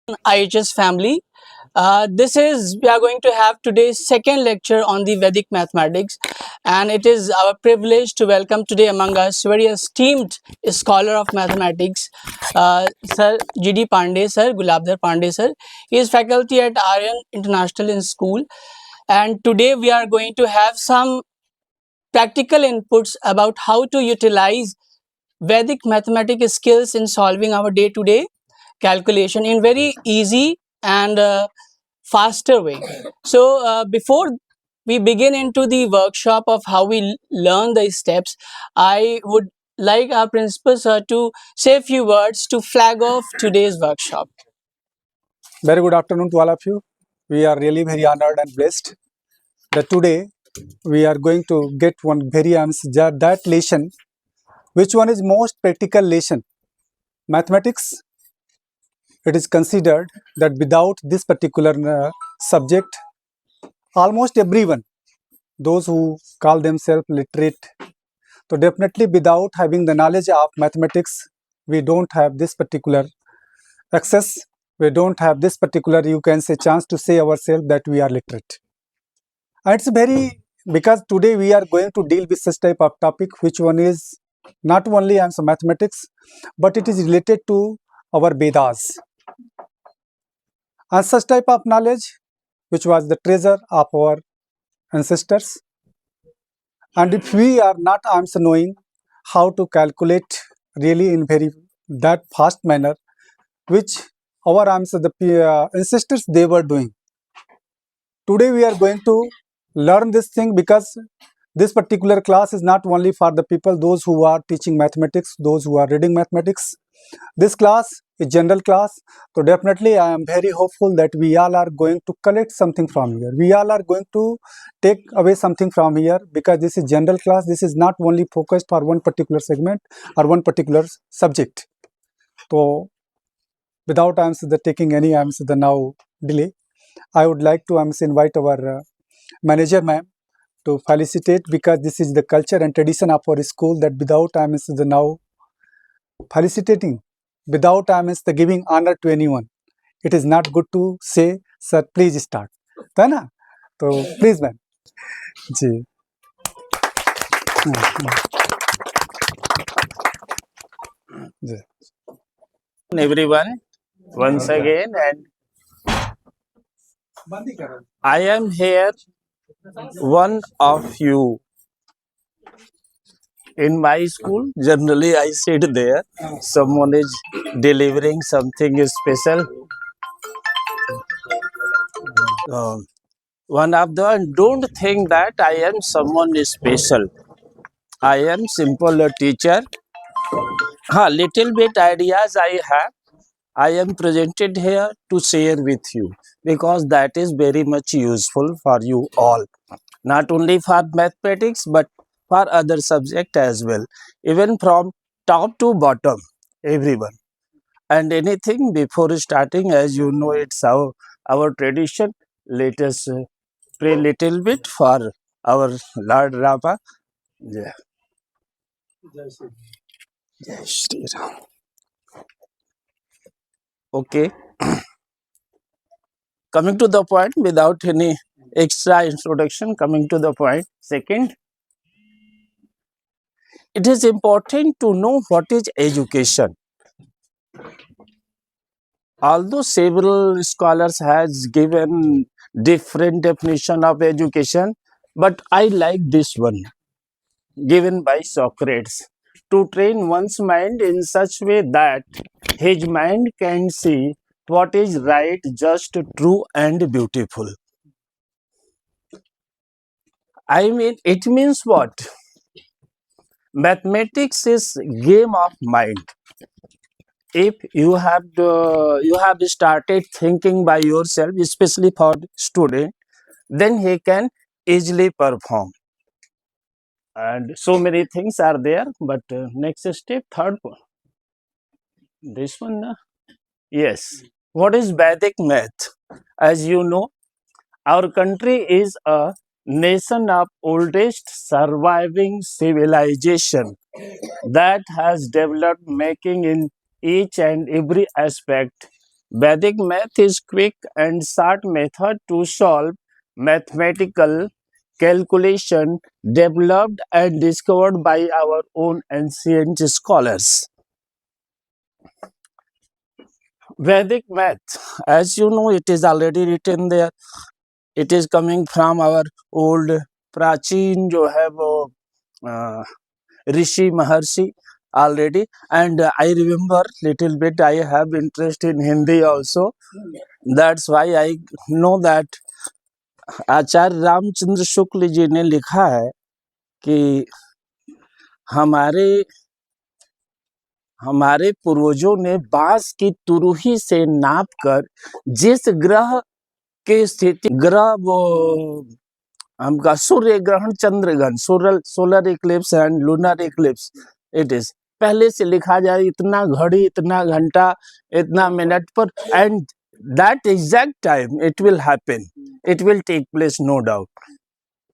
IHS family. This is we are going to have today's second lecture on the Vedic mathematics, and it is our privilege to welcome today among us very esteemed scholar of mathematics, Sir G.D. Pandey, Sir Gulabdhar Pandey, Sir. He is faculty at Aryan International in School, and today we are going to have some practical inputs about how to utilize Vedic mathematical skills in solving our day-to-day calculation in very easy and faster way. So before we begin into the workshop of how we learn the steps, I would like our principal sir to say a few words to flag off today's workshop. Very good afternoon to all of you. We are really very honored and blessed that today we are going to get one very that lesson. Which one is most practical lesson? Mathematics. It is considered that without this particular subject, almost everyone, those who call themselves literate, so definitely without having the knowledge of mathematics, we don't have this particular access. We don't have this particular, you can say, chance to say ourselves that we are literate. And it's very, because today we are going to deal with such type of topic, which one is not only answer mathematics, but it is related to our Vedas. And such type of knowledge, which was the treasure of our ancestors. And if we are not knowing how to calculate really in very that fast manner, which our the ancestors they were doing. Today we are going to learn this thing, because this particular class is not only for the people, those who are teaching mathematics, those who are reading mathematics. This class is general class. So definitely I am very hopeful that we all are going to collect something from here. We all are going to take away something from here, because this is general class. This is not only focused for one particular segment or one particular subject. So without taking any the now delay, I would like to invite our manager ma'am to felicitate, because this is the culture and tradition of our school that without the now felicitating, without the giving honor to anyone, it is not good to say, sir, please start. है ना? तो please ma'am. Ji. Ji. Everyone once again, and I am here, one of you. In my school, generally I sit there, someone is delivering something special. One of the, don't think that I am someone special. I am simple a teacher. Little bit ideas I have, I am presented here to share with you, because that is very much useful for you all, not only for mathematics but for other subject as well, even from top to bottom, everyone. And anything before starting, as you know, it's our tradition. Let us pray little bit for our Lord Rama. Yeah. Jai Shri Ram. Okay. Coming to the point, without any extra introduction, coming to the point. Second, it is important to know what is education. Although several scholars has given different definition of education, but I like this one given by Socrates: to train one's mind in such way that his mind can see what is right, just, true and beautiful. I mean, it means what? Mathematics is game of mind. If you have started thinking by yourself, especially for student, then he can easily perform. And so many things are there. But next step, third one. This one, yes. What is Vedic math? As you know, our country is a nation of oldest surviving civilization that has developed, making in each and every aspect Vedic math is quick and short method to solve mathematical calculation developed and discovered by our own ancient scholars. Vedic math, as you know, it is already written there. It is coming from our old प्राचीन जो है वो ऋषि महर्षि already, and I remember little bit I have interest in Hindi also. That's why I know that आचार्य रामचंद्र शुक्ल जी ने लिखा है कि हमारे हमारे पूर्वजों ने बांस की तुरही से नापकर जिस ग्रह के स्थिति ग्रह वो हमका सूर्य ग्रहण चंद्र ग्रहण solar Eclipse and lunar Eclipse it is पहले से लिखा जाए इतना घड़ी इतना घंटा इतना मिनट पर and that exact time it will happen it will take place no doubt.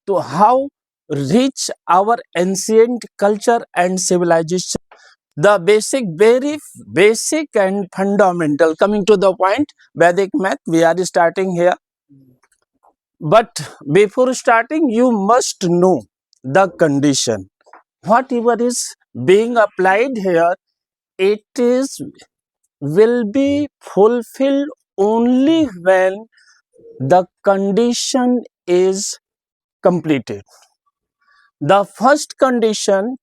तो how rich our ancient culture and civilization. The very basic and fundamental, coming to the point, Vedic math, we are starting here. But before starting, you must know the condition. Whatever is being applied here, it will be fulfilled only when the condition is completed. The first condition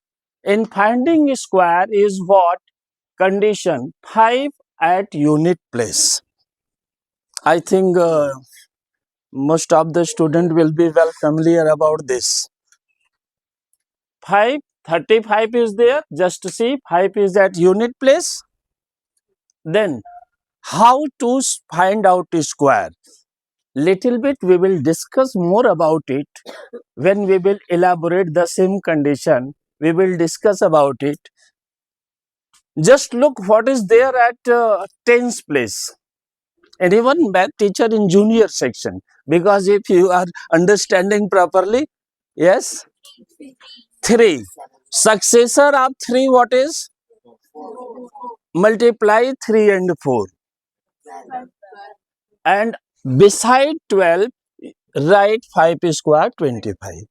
in finding square is what? Condition 5 at unit place. I think most of the student will be well familiar about this. 35 is there. Just see, 5 is at unit place. Then how to find out a square? Little bit we will discuss more about it when we will elaborate the same condition. We will discuss about it. Just look what is there at tens place. Anyone math teacher in junior section? Because if you are understanding properly, yes, 3. Successor of 3 what is? Multiply 3 and 4. And beside 12, write 5 square 25.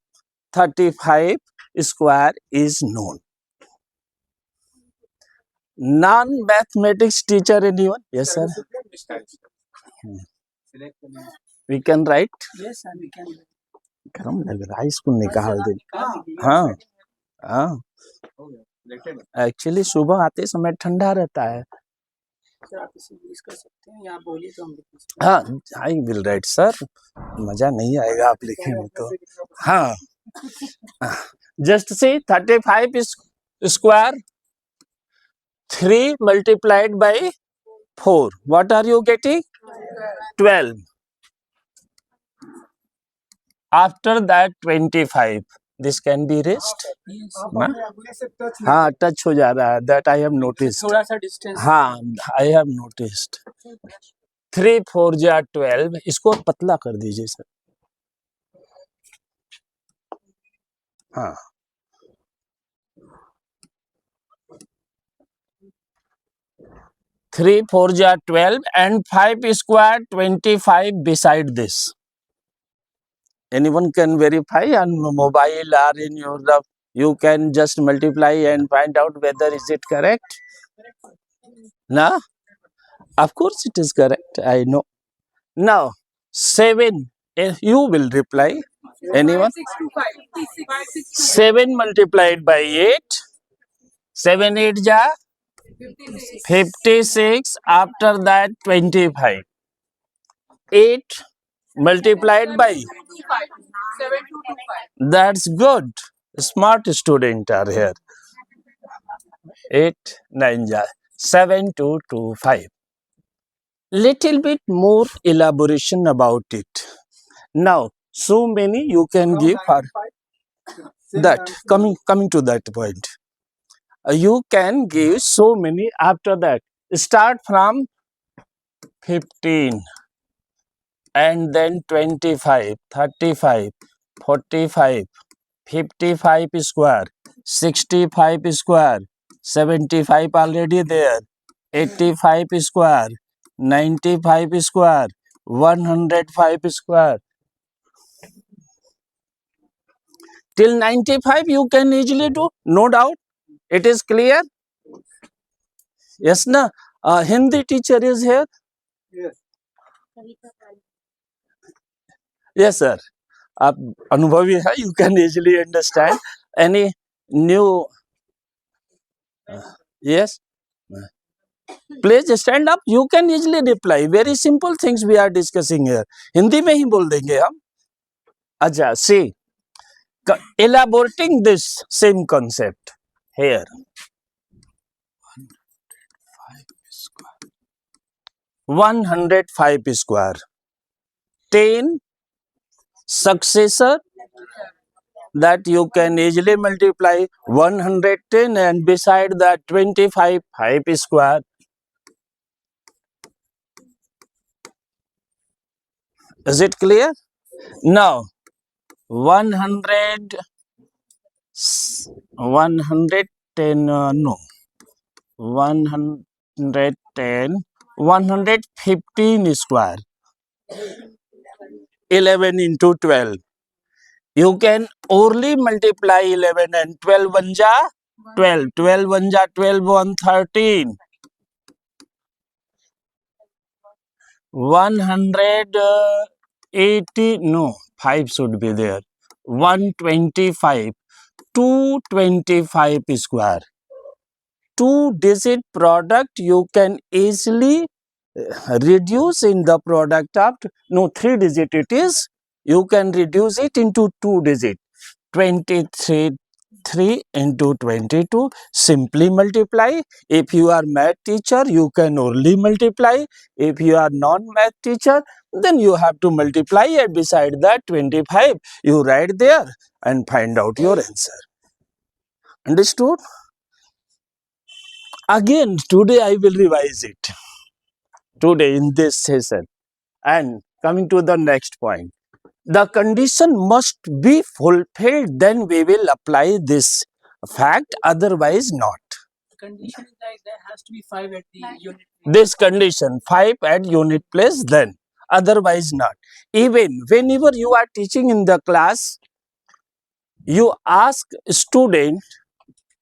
35 square is known. Non-mathematics teacher anyone? Yes sir. We can write. Yes, sir, we can. गरम लग रहा है इसको निकाल दे. हाँ हाँ actually सुबह आते समय ठंडा रहता है. सर आप इसे यूज कर सकते हैं या आप बोलिए तो हम लिख सकते हाँ आई विल राइट सर. मजा नहीं आएगा आप लिखेंगे तो. हाँ just say 35 square 3 multiplied by 4. What are you getting? 12. After that 25. This can be raised. हैं. हाँ टच हो जा रहा है. That I have noticed. थोड़ा सा डिस्टेंस. हाँ I have noticed. 3 4 जा 12. इसको पतला कर दीजिए सर. हाँ 3 4 ja 12 and 5 square 25 beside this. Anyone can verify on mobile or in your you can just multiply and find out whether is it correct. No? Of course it is correct. I know. Now 7. You will reply. Anyone? 7 multiplied by 8. 7 8 ja 56. After that 25. 8 multiplied by. That's good. Smart student are here. 8 9 ja 7225. Little bit more elaboration about it. Now so many you can give for that. Coming to that point. You can give so many. After that start from 15 and then 25 35 45 55 square 65 square 75 already there 85 square 95 square, 105 square. Till 95 you can easily do, no doubt. It is clear? Yes, na? Hindi teacher is here? Yes. Yes, sir. आप अनुभवी है, you can easily understand. Any new? Yes. Please stand up. You can easily reply. Very simple things we are discussing here. Hindi में ही बोल देंगे हम. अच्छा, see, elaborating this same concept here. 105 square. 10 successor that you can easily multiply 110 and beside that 25 5 square. Is it clear? Now 110 no 110 115 square 11 into 12. You can only multiply 11 and 12 1 ja 12, 12 1 ja 12 113. 180 no 5 should be there. 125 225 square. 2-digit product you can easily reduce in the product of 3-digit it is. You can reduce it into 2-digit. 23 3 into 22. Simply multiply. If you are math teacher, you can only multiply. If you are non-math teacher, then you have to multiply and beside that 25 you write there and find out your answer. Understood? Again, today I will revise it. Today in this session. And coming to the next point. The condition must be fulfilled, then we will apply this fact, otherwise not. Condition is like there has to be 5 at the unit. This condition, 5 at unit place, then otherwise not. Even whenever you are teaching in the class, you ask student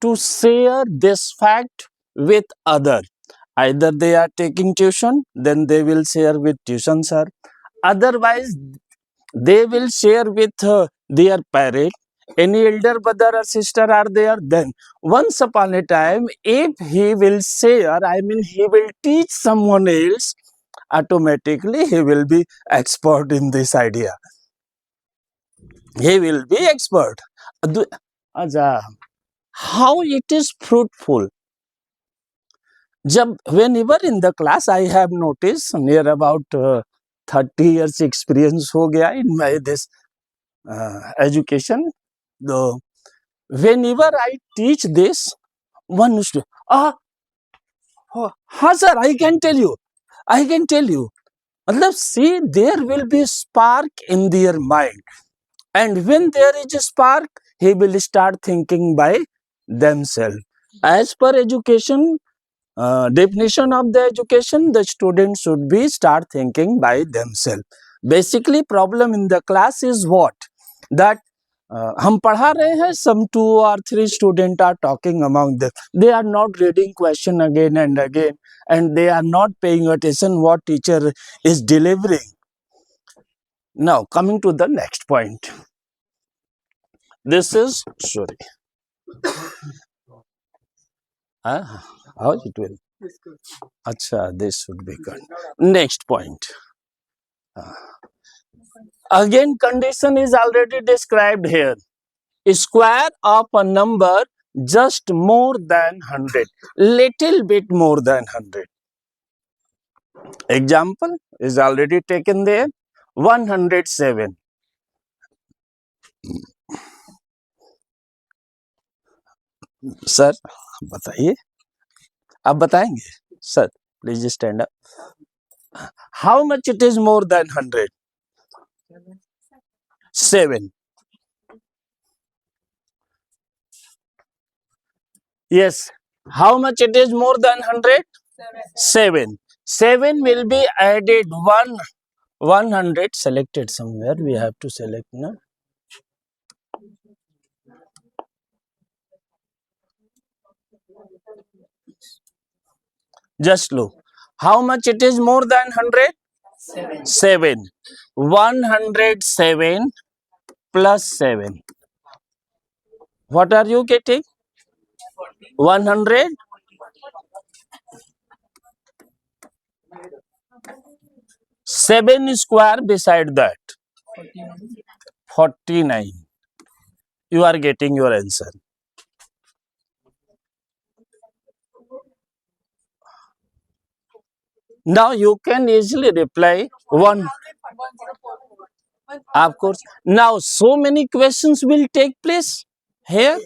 to share this fact with other. Either they are taking tuition, then they will share with tuition sir. Otherwise, they will share with their parent. Any elder brother or sister are there, then once upon a time, if he will share, I mean he will teach someone else, automatically he will be expert in this idea. He will be expert. How it is fruitful? Whenever in the class I have noticed, near about 30 years experience ho gaya in my this education. Though whenever I teach this, one student, sir, I can tell you. Matlab, see, there will be spark in their mind. And when there is a spark, he will start thinking by themselves. As per education, definition of the education, the students should be start thinking by themselves. Basically, problem in the class is what? That हम पढ़ा रहे हैं, some 2 or 3 students are talking among them. They are not reading question again and again, and they are not paying attention what teacher is delivering. Now, coming to the next point. This is, sorry. How it will? Acha, this should be good. Next point. Again, condition is already described here. Square of a number just more than 100, little bit more than 100. Example is already taken there. 107. Sir बताइए, आप बताएंगे sir? Please stand up. How much it is more than 100? 7. Yes. How much it is more than 100? 7. 7 will be added 100 selected somewhere. We have to select now. Just look. How much it is more than 100? 7. 107 plus 7. What are you getting? 100. 7 square beside that. 49. You are getting your answer. Now you can easily reply 1. Of course. Now so many questions will take place here.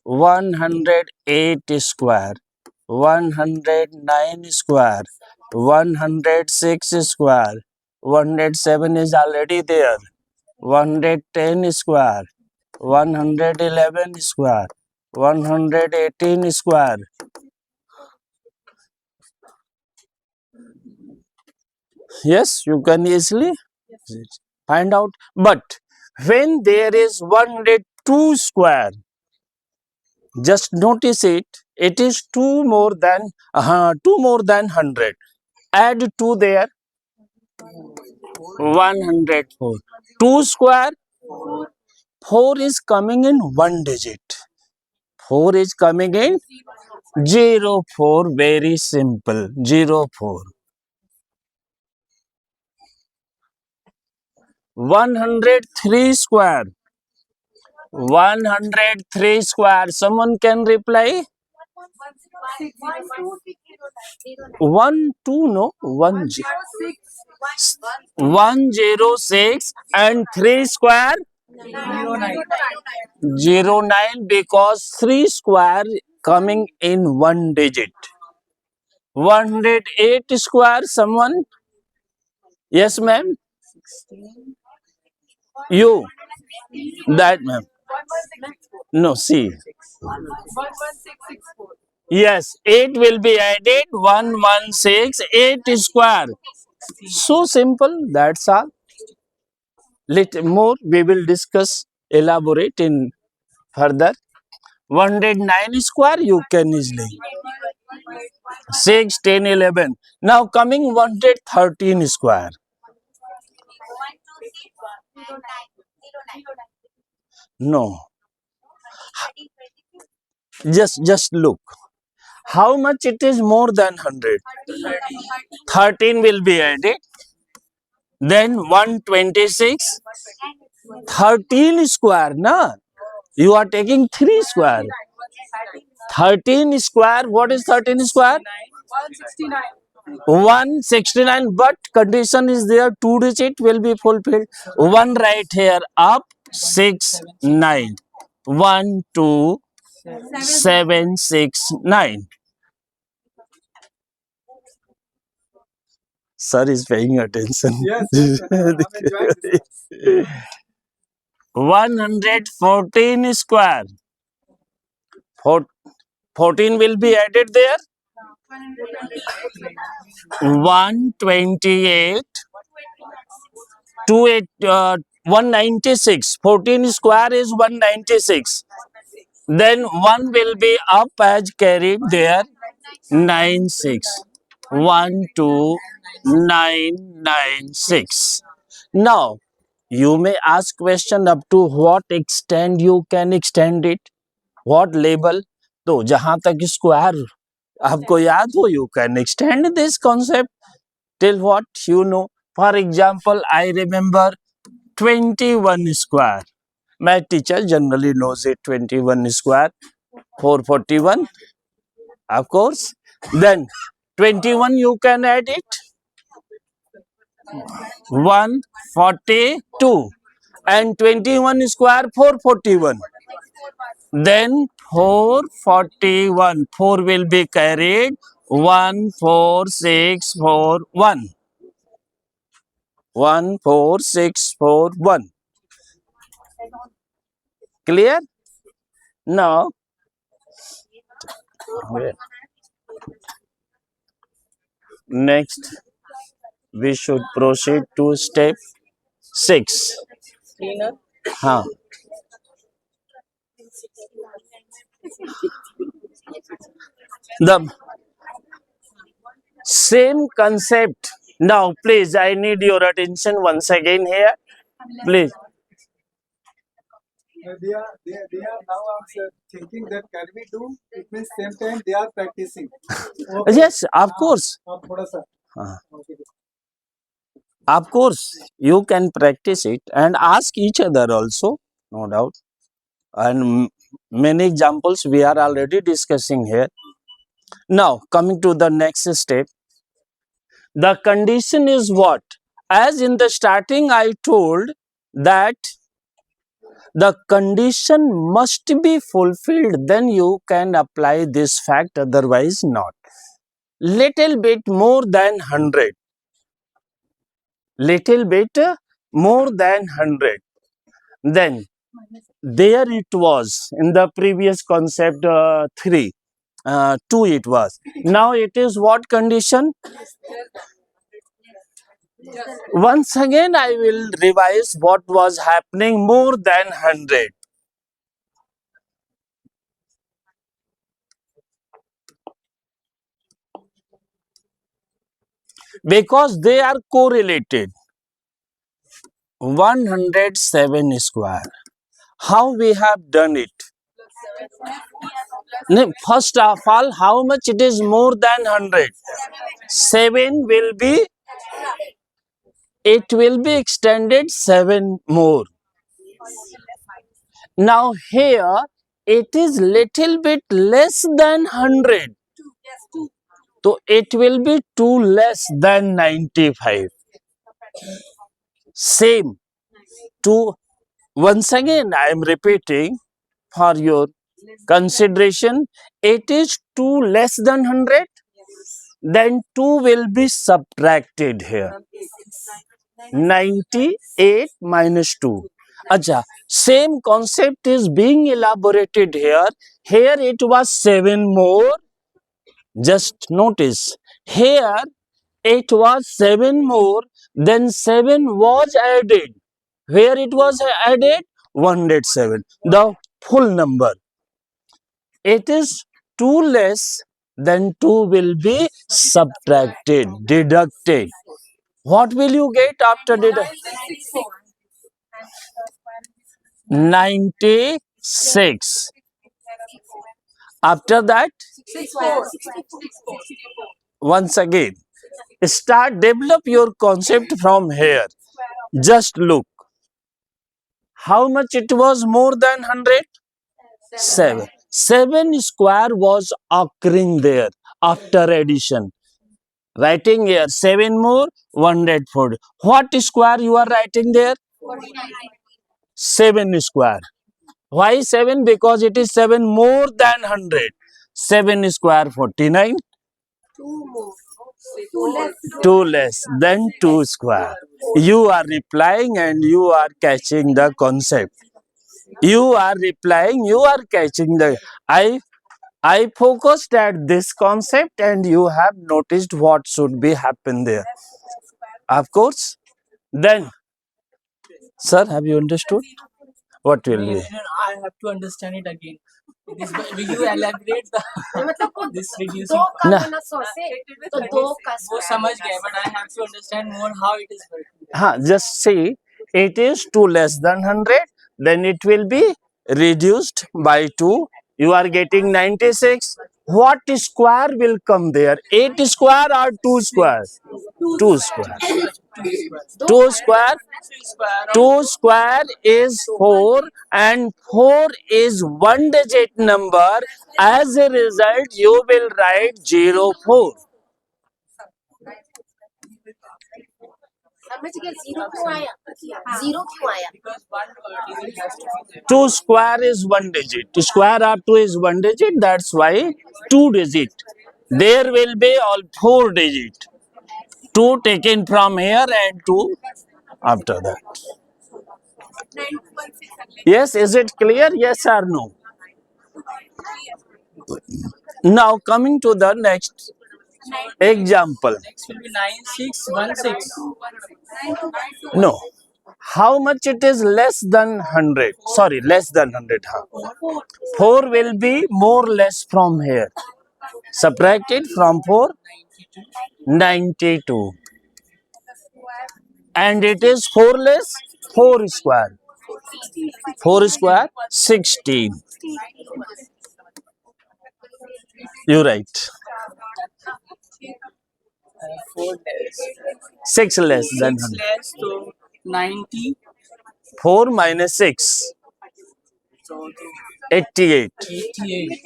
108 square, 109 square, 106 square, 107 is already there, 110 square, 111 square, 118 square. Yes, you can easily find out. But when there is 102 square, just notice it. It is two more than 100. Add 2 there. 104. 2 square. 4 is coming in one digit. 4 is coming in 04. Very simple. 04. 103 square. 103 square. Someone can reply? 1 2 no 1 106 and 3 square 09 because 3 square coming in one digit. 108 square someone? Yes ma'am. You that ma'am. No see. Yes 8 will be added 116 8 square. So simple, that's all. Little more we will discuss, elaborate in further. 109 square you can easily. 6, 10, 11. Now coming 113 square. No. Just look. How much it is more than 100? 13 will be added. Then 126. 13 square, na? You are taking 3 square. 13 square, what is 13 square? 169, but condition is there, 2 digit will be fulfilled. 1 right here, up, 6, 9. 1, 2, 7, 6, 9. Sir is paying attention. Yes, yes, I'm enjoying this. 114 square. 14 will be added there. 128. 196. 14 square is 196. Then 1 will be up as carried there. 96. 12996. Now you may ask question up to what extent you can extend it, what label. तो जहां तक square आपको याद हो, you can extend this concept till what you know. For example, I remember 21 square. My teacher generally knows it. 21 square, 441. Of course. Then 21 you can add it. 142. And 21 square 441. Then 441. 4 will be carried. 14641. 14641. Clear? Now, Next, we should proceed to step 6. Cleaner. Huh. The same concept. Now, please, I need your attention once again here. Please. They are now also thinking that can we do? It means same time they are practicing. Yes, of course. आप थोड़ा सा Uh, Of course, you can practice it and ask each other also, no doubt. And many examples we are already discussing here. Now, coming to the next step, the condition is what? As in the starting, I told that the condition must be fulfilled, then you can apply this fact, otherwise not. Little bit more than 100. Little bit more than 100. Then there it was in the previous concept 3. 2 it was. Now it is what condition? Once again I will revise what was happening more than 100. Because they are correlated. 107 square. How we have done it? No, first of all, how much it is more than 100? 7 will be, it will be extended 7 more. Now here it is little bit less than 100. So it will be 2 less than 95. Same. 2. Once again I am repeating for your consideration. It is 2 less than 100. Then 2 will be subtracted here. 98 minus 2. Acha, same concept is being elaborated here. Here it was 7 more. Just notice, here it was 7 more, then 7 was added. Where it was added? 107. The full number. It is 2 less, then 2 will be subtracted, deducted. What will you get after deduction? 96. After that, once again, start develop your concept from here. Just look. How much it was more than 100? 7. 7 square was occurring there after addition. Writing here 7 more 104. What square you are writing there? 7 square. Why 7? Because it is 7 more than 100. 7 square 49. 2 less than 2 square. You are replying and you are catching the concept. You are replying, you are catching the. I focused at this concept and you have noticed what should be happen there. Of course. Then, sir, have you understood? What will be? I have to understand it again. This, will you elaborate the this reducing दो का ना. बना 100 से तो दो का वो समझ गए, but I have to understand more how it is working. Just see, it is 2 less than 100, then it will be reduced by 2. You are getting 96. What square will come there? 8 square or 2 square? 2 square. 2 square. 2 square is 4 and 4 is one digit number. As a result, you will write 04. समझ गए zero क्यों आया zero क्यों आया Because one digit has to be there. 2 square is one digit. Square of 2 is one digit. That's why 2 digit. There will be all 4 digit. 2 taken from here and 2 after that. Yes, is it clear? Yes or no? Now coming to the next Example. Next will be 9616. No. How much it is less than 100? Sorry, less than 100. Huh? 4 will be more less from here. Subtracted from 4, 92. And it is 4 less 4 square. 4 square 16. You're right. 4 less. 6 less than 6 100. less to 90. 4 minus 6, So 88. 88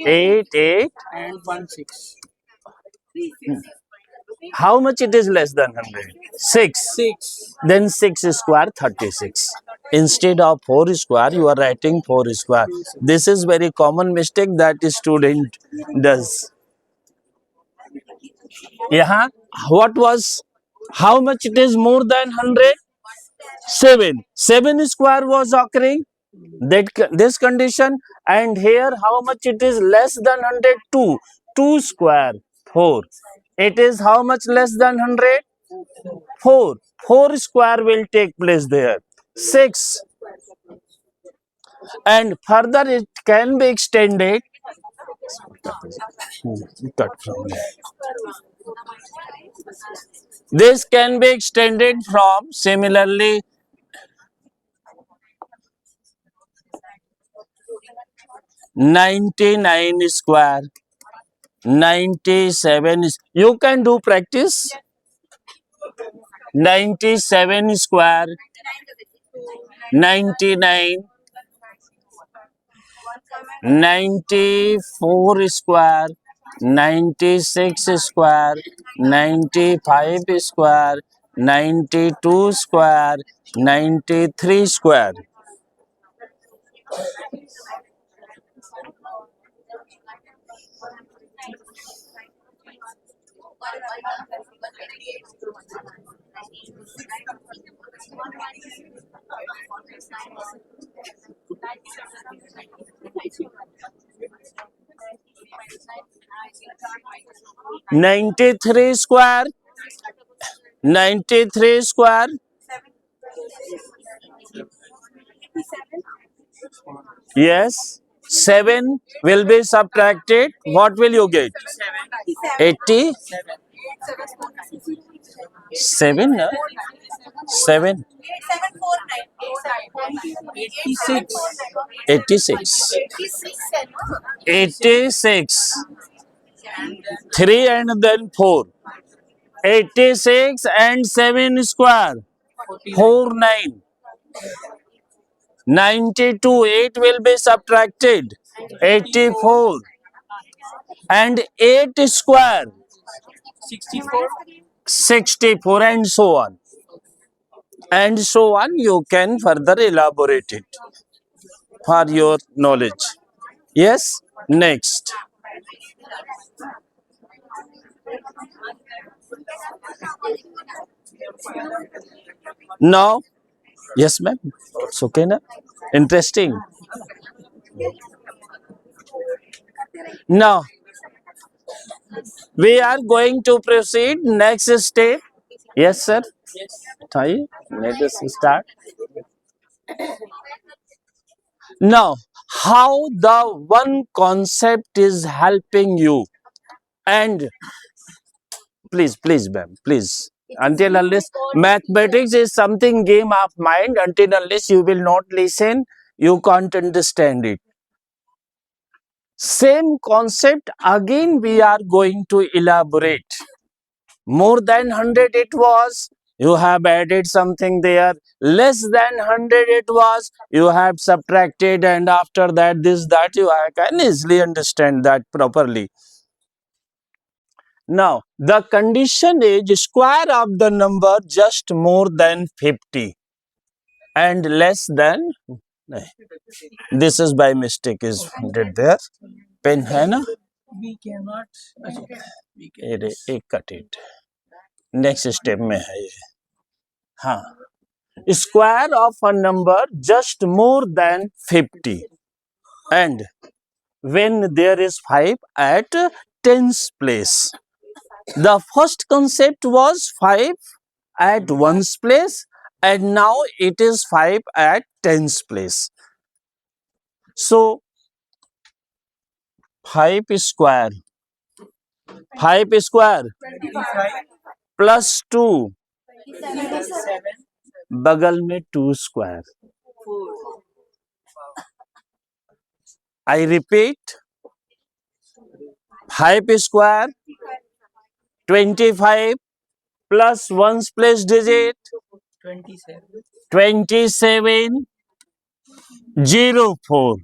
8, 8. and 16. How much it is less than 100? 6. 6. Then 6 square 36. Instead of 4 square, you are writing 4 square. This is very common mistake that student does. Yeah. What was? How much it is more than 100? 7. 7 square was occurring. This condition, and here how much it is less than 100? 2. 2 square 4. It is how much less than 100? 4. 4 square will take place there. 6. And further it can be extended. Cut from there. This can be extended from similarly 99 square, 97 is, you can do practice. 97 square, 99, 94 square, 96 square, 95 square, 92 square, 93 square. Ninety-three square, 93 square. Yes. 7 will be subtracted. What will you get? 80. 7. 7. 86. 86. 86 है ना 86. 3 and then 4. 86 and 7 square. 49. 92. 8 will be subtracted. 84. And 8 square. 64. 64 and so on. And so on. You can further elaborate it for your knowledge. Yes. Next. Now. Yes, ma'am. It's okay, na? Interesting. Now, we are going to proceed next step. Yes, sir. Yes. Thai, let us start. Now, how the one concept is helping you, and please, ma'am, please. Until unless mathematics is something game of mind, until unless you will not listen, you can't understand it. Same concept again we are going to elaborate. More than 100 it was, you have added something there. Less than 100 it was, you have subtracted, and after that this that you can easily understand that properly. Now, the condition is square of the number just more than 50 and less than, this is by mistake is did there. Pen hai na? We cannot. We can. ये एक cut it next step में है ये. हाँ, square of a number just more than 50 and when there is 5 at tens place. The first concept was 5 at ones place, and now it is 5 at tens place. So 5 square plus 2, बगल में 2 square. I repeat, 5 square 25 plus 1's place digit 27 04.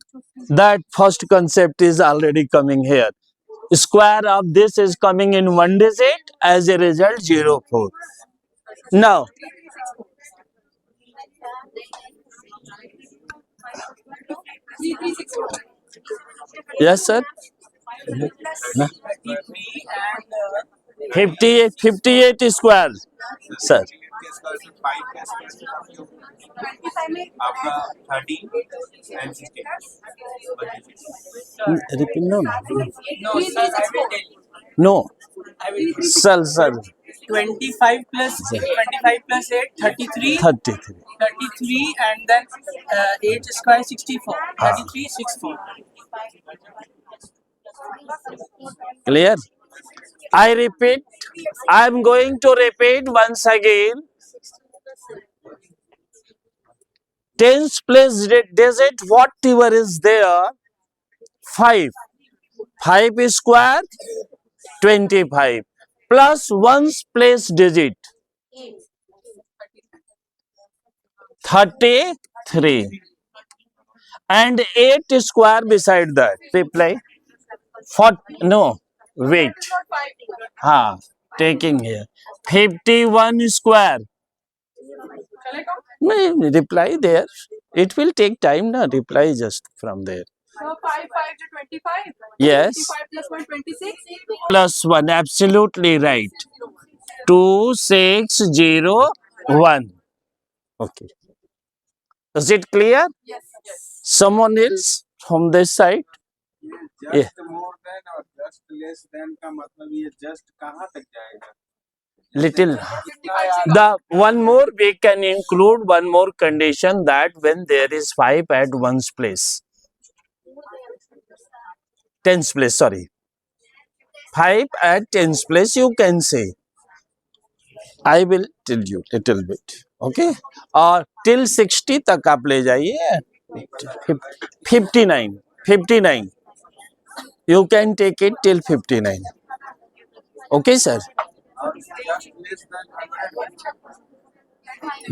That first concept is already coming here. Square of this is coming in one digit, as a result 04. Now yes sir, 58 square sir. Repeat, no sir 25 plus 8, 33. 33. 33 and then 8 square 64. 33, 64. Clear? I repeat, I am going to repeat once again. Tens place digit, whatever is there, 5. 5 square 25 plus 1's place digit 33 and 8 square beside that. Reply. No, wait. Taking here 51 square. Reply there. It will take time, na? Reply just from there. So 5 to 25. Yes. 25 plus 1, 26. Plus 1, absolutely right. 2601. Okay. Is it clear? Yes. Someone else from this side? Just Yeah. More than और just less than का मतलब ये just कहाँ तक जाएगा? Little. The one more we can include one more condition, that when there is 5 at one's place, tens place, sorry, 5 at tens place, you can say. I will tell you little bit, okay? और till 60 तक आप ले जाइए. 59. You can take it till 59. Okay, sir.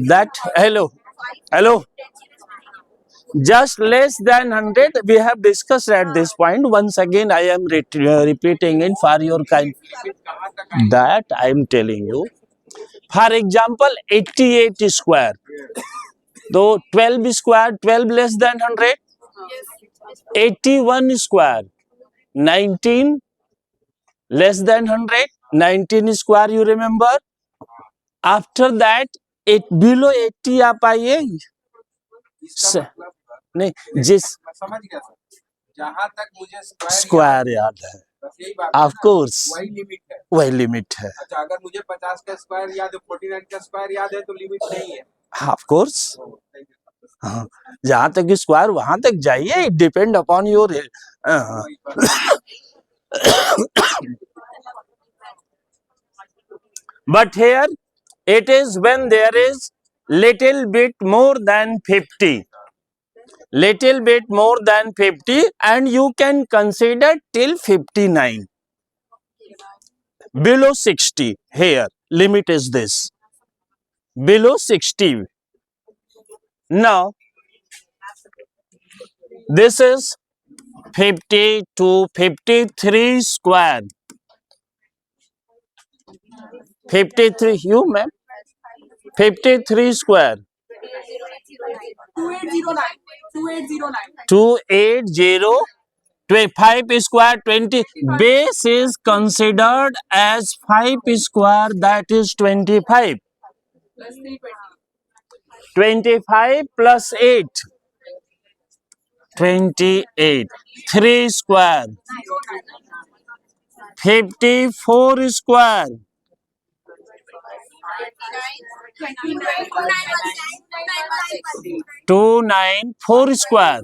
That hello. Just less than 100 we have discussed at this point. Once again I am repeating it for your kind. That I am telling you. For example, 88 square. Though 12 square, 12 less than 100. 81 square, 19 less than 100. 19 square, you remember? After that, it below 80 आप आइए. नहीं, जिस समझ गया sir, जहाँ तक मुझे square याद है, ऑफ कोर्स वही लिमिट है. वही लिमिट है. अच्छा, अगर मुझे 50 का स्क्वायर याद है, 49 का स्क्वायर याद है, तो लिमिट नहीं है. Of course. हाँ, जहाँ तक स्क्वायर वहां तक जाइए. It depend upon your. But here it is when there is little bit more than 50. Little bit more than 50, and you can consider till 59. Below 60, here limit is this. Below 60. Now this is 50 to 53 square. 53, you ma'am? 53 square. 2809. 280. 5 square 20. Base is considered as 5 square, that is 25. Plus 320. 25 plus 8. 28. 3 square. 54 square. 294 square.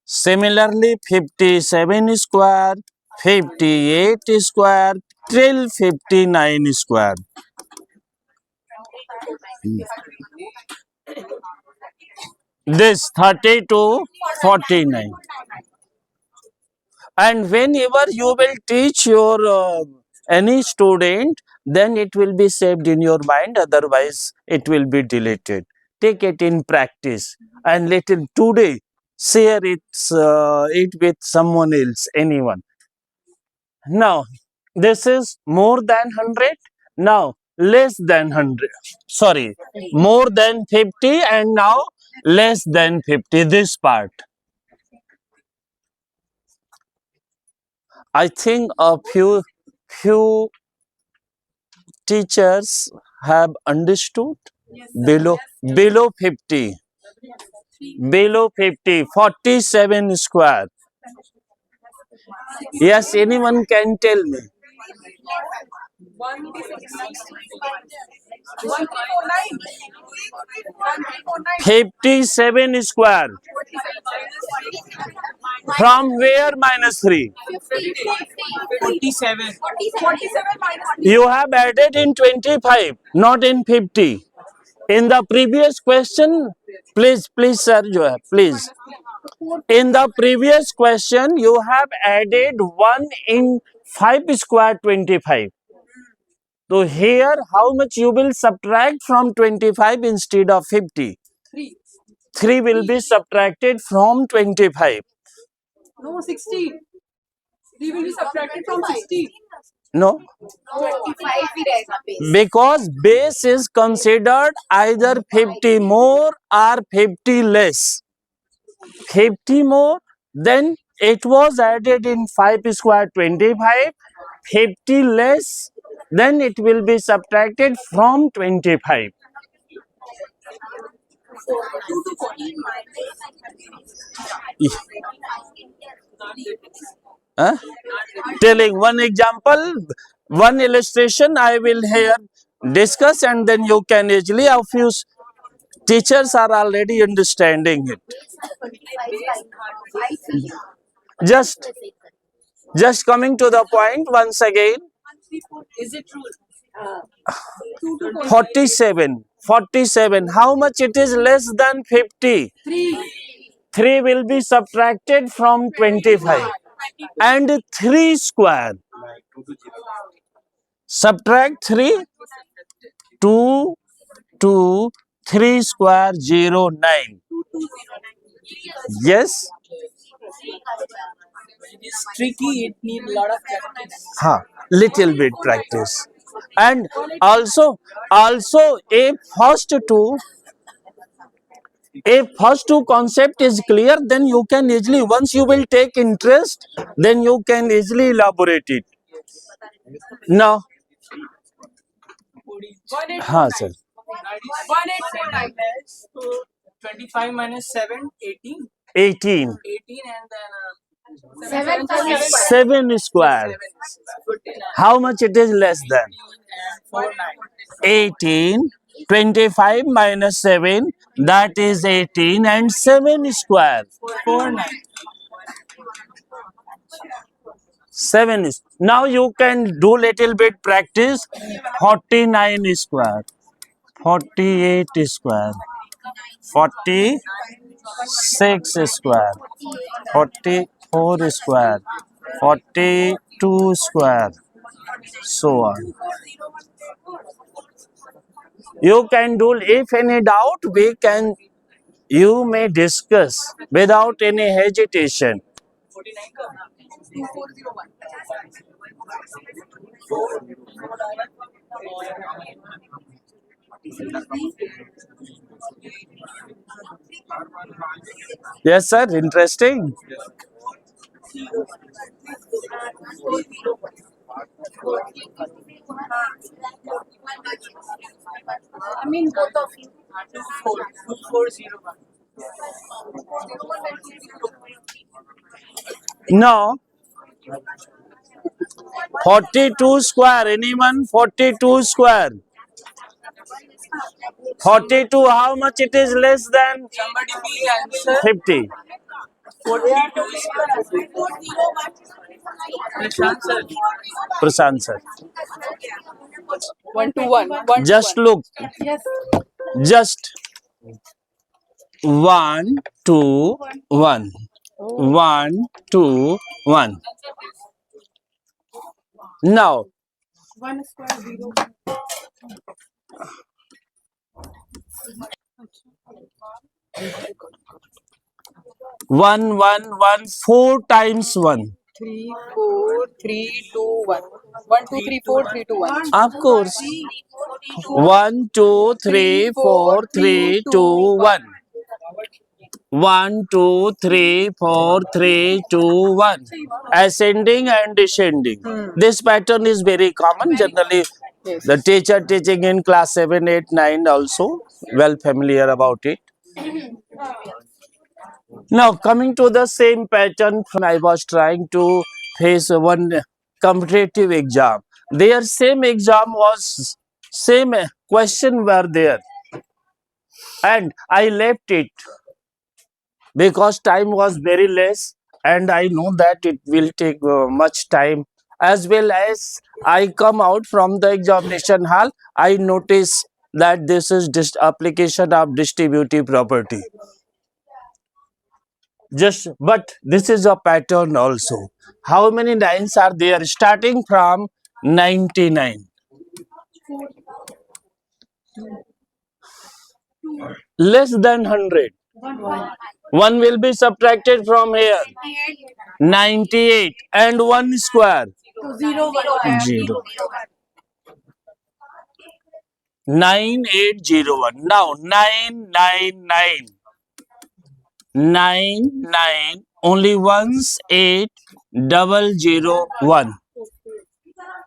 Similarly, 57 square, 58 square, till 59 square. This 30 to 49. And whenever you will teach your any student, then it will be saved in your mind, otherwise it will be deleted. Take it in practice and let it today share it with someone else, anyone. Now, this is more than 100. Now, less than 100. Sorry, more than 50 and now less than 50. This part. I think a few teachers have understood. Below 50. Below 50. 47 square. Yes, anyone can tell me. 57 square. From where minus 3? 47. 47 minus You have added in 25, not in 50. In the previous question, please, sir, please. In the previous question, you have added 1 in 5 square 25. So here, how much you will subtract from 25 instead of 50? 3. 3 will be subtracted from 25. No, 16. 3 will be subtracted from 16. No, 25 ही रहेगा base. because base is considered either 50 more or 50 less. 50 more, then it was added in 5 square 25. 50 less, then it will be subtracted from 25. 2 to 14 Huh? Telling one example, one illustration I will here discuss, and then you can easily, a few teachers are already understanding it. Just coming to the point once again. Is it true? 47. How much it is less than 50? 3. 3 will be subtracted from 25. And 3 square. Subtract 3. 2, 2, 3 square 0, 9. Yes? It is tricky. It needs a lot of practice. Little bit practice. And also if first two concept is clear, then you can easily, once you will take interest, then you can easily elaborate it. Now, 1849. sir. 1849. 25 minus 7, 18. 18. 18 and then 7 7 square. How much it is less than? 4, 9. 18. 25 minus 7, that is 18, and 7 square. 4, 9. 7 is. Now you can do little bit practice. 49 square. 48 square. 46 square. 44 square. 42 square. So on. You can do, if any doubt, you may discuss without any hesitation. 2401. Yes, sir. Interesting. I mean both of you. 2401. Now, 42 square. Anyone? 42 square. 42. How much it is less than Somebody please answer. 50? 42 square. Prashant sir. Prashant sir. 1 to 1. 1 to Just 1. look. Yes. Just 1, 2, 1. 1, 2, 1. Now, 1 square 0. 1, 1, 1, 4 times 1. 3, 4, 3, 2, 1. 1, 2, 3, 4, 3, 2, 1. Of course. 1, 2, 3, 4, 3, 2, 1. 1, 2, 3, 4, 3, 2, 1. Ascending and descending. This pattern is very common. Generally, Yes. the teacher teaching in class 7, 8, 9 also well familiar about it. Now, coming to the same pattern, I was trying to face one competitive exam. Their same exam was, same question were there. And I left it because time was very less and I know that it will take much time. As well as I come out from the examination hall, I notice that this is application of distributive property. But this is a pattern also. How many nines are there starting from 99? Less than 100. 1 will be subtracted from here. 98 and 1 square. 0 0. 9801. Now 999. 99 only once 8001.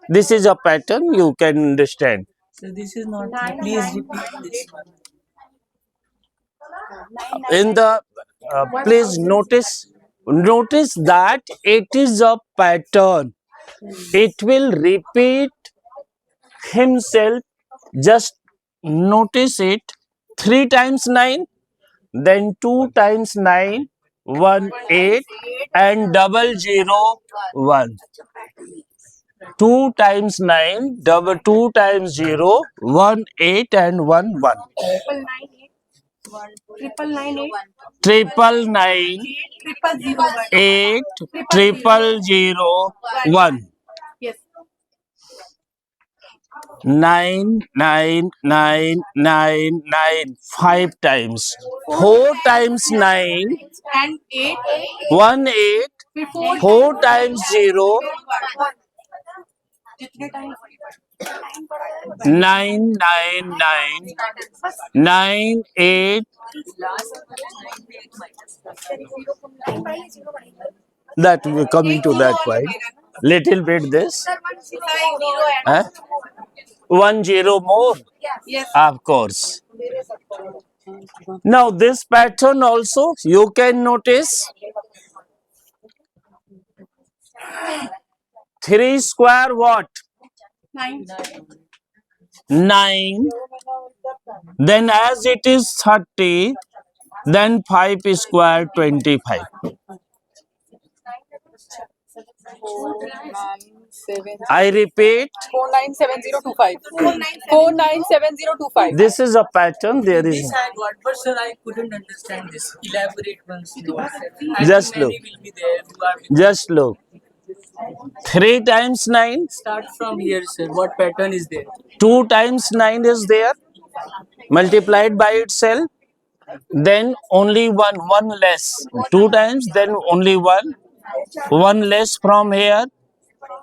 This is a pattern you can understand. So this is not. Please repeat this one. In the please notice that it is a pattern. It will repeat himself. Just notice it. 3 times 9, then 2 times 9, 1 8 and 001. 2 times 9, 2 times 0, 1 8 and 1 1. 999 8 001. Yes. 9999 5 times. 4 times 9, And 8. 1 8, 4 times 0, 999 9 8. That we coming to that point. Little bit this. 1 0 more. Yes. Of course. Now this pattern also you can notice. 3 square what? 9. 9. Then as it is 30, then 5 square 25. 4970. I repeat, 497025. 497025. this is a pattern. There This is I got, but sir, I couldn't understand this. Elaborate once more. I Just think look. many will be there who are with just look. 3 times 9, Start from here, sir. What pattern is there? 2 times 9 is there, multiplied by itself, then only one less. 2 times, then only one less from here,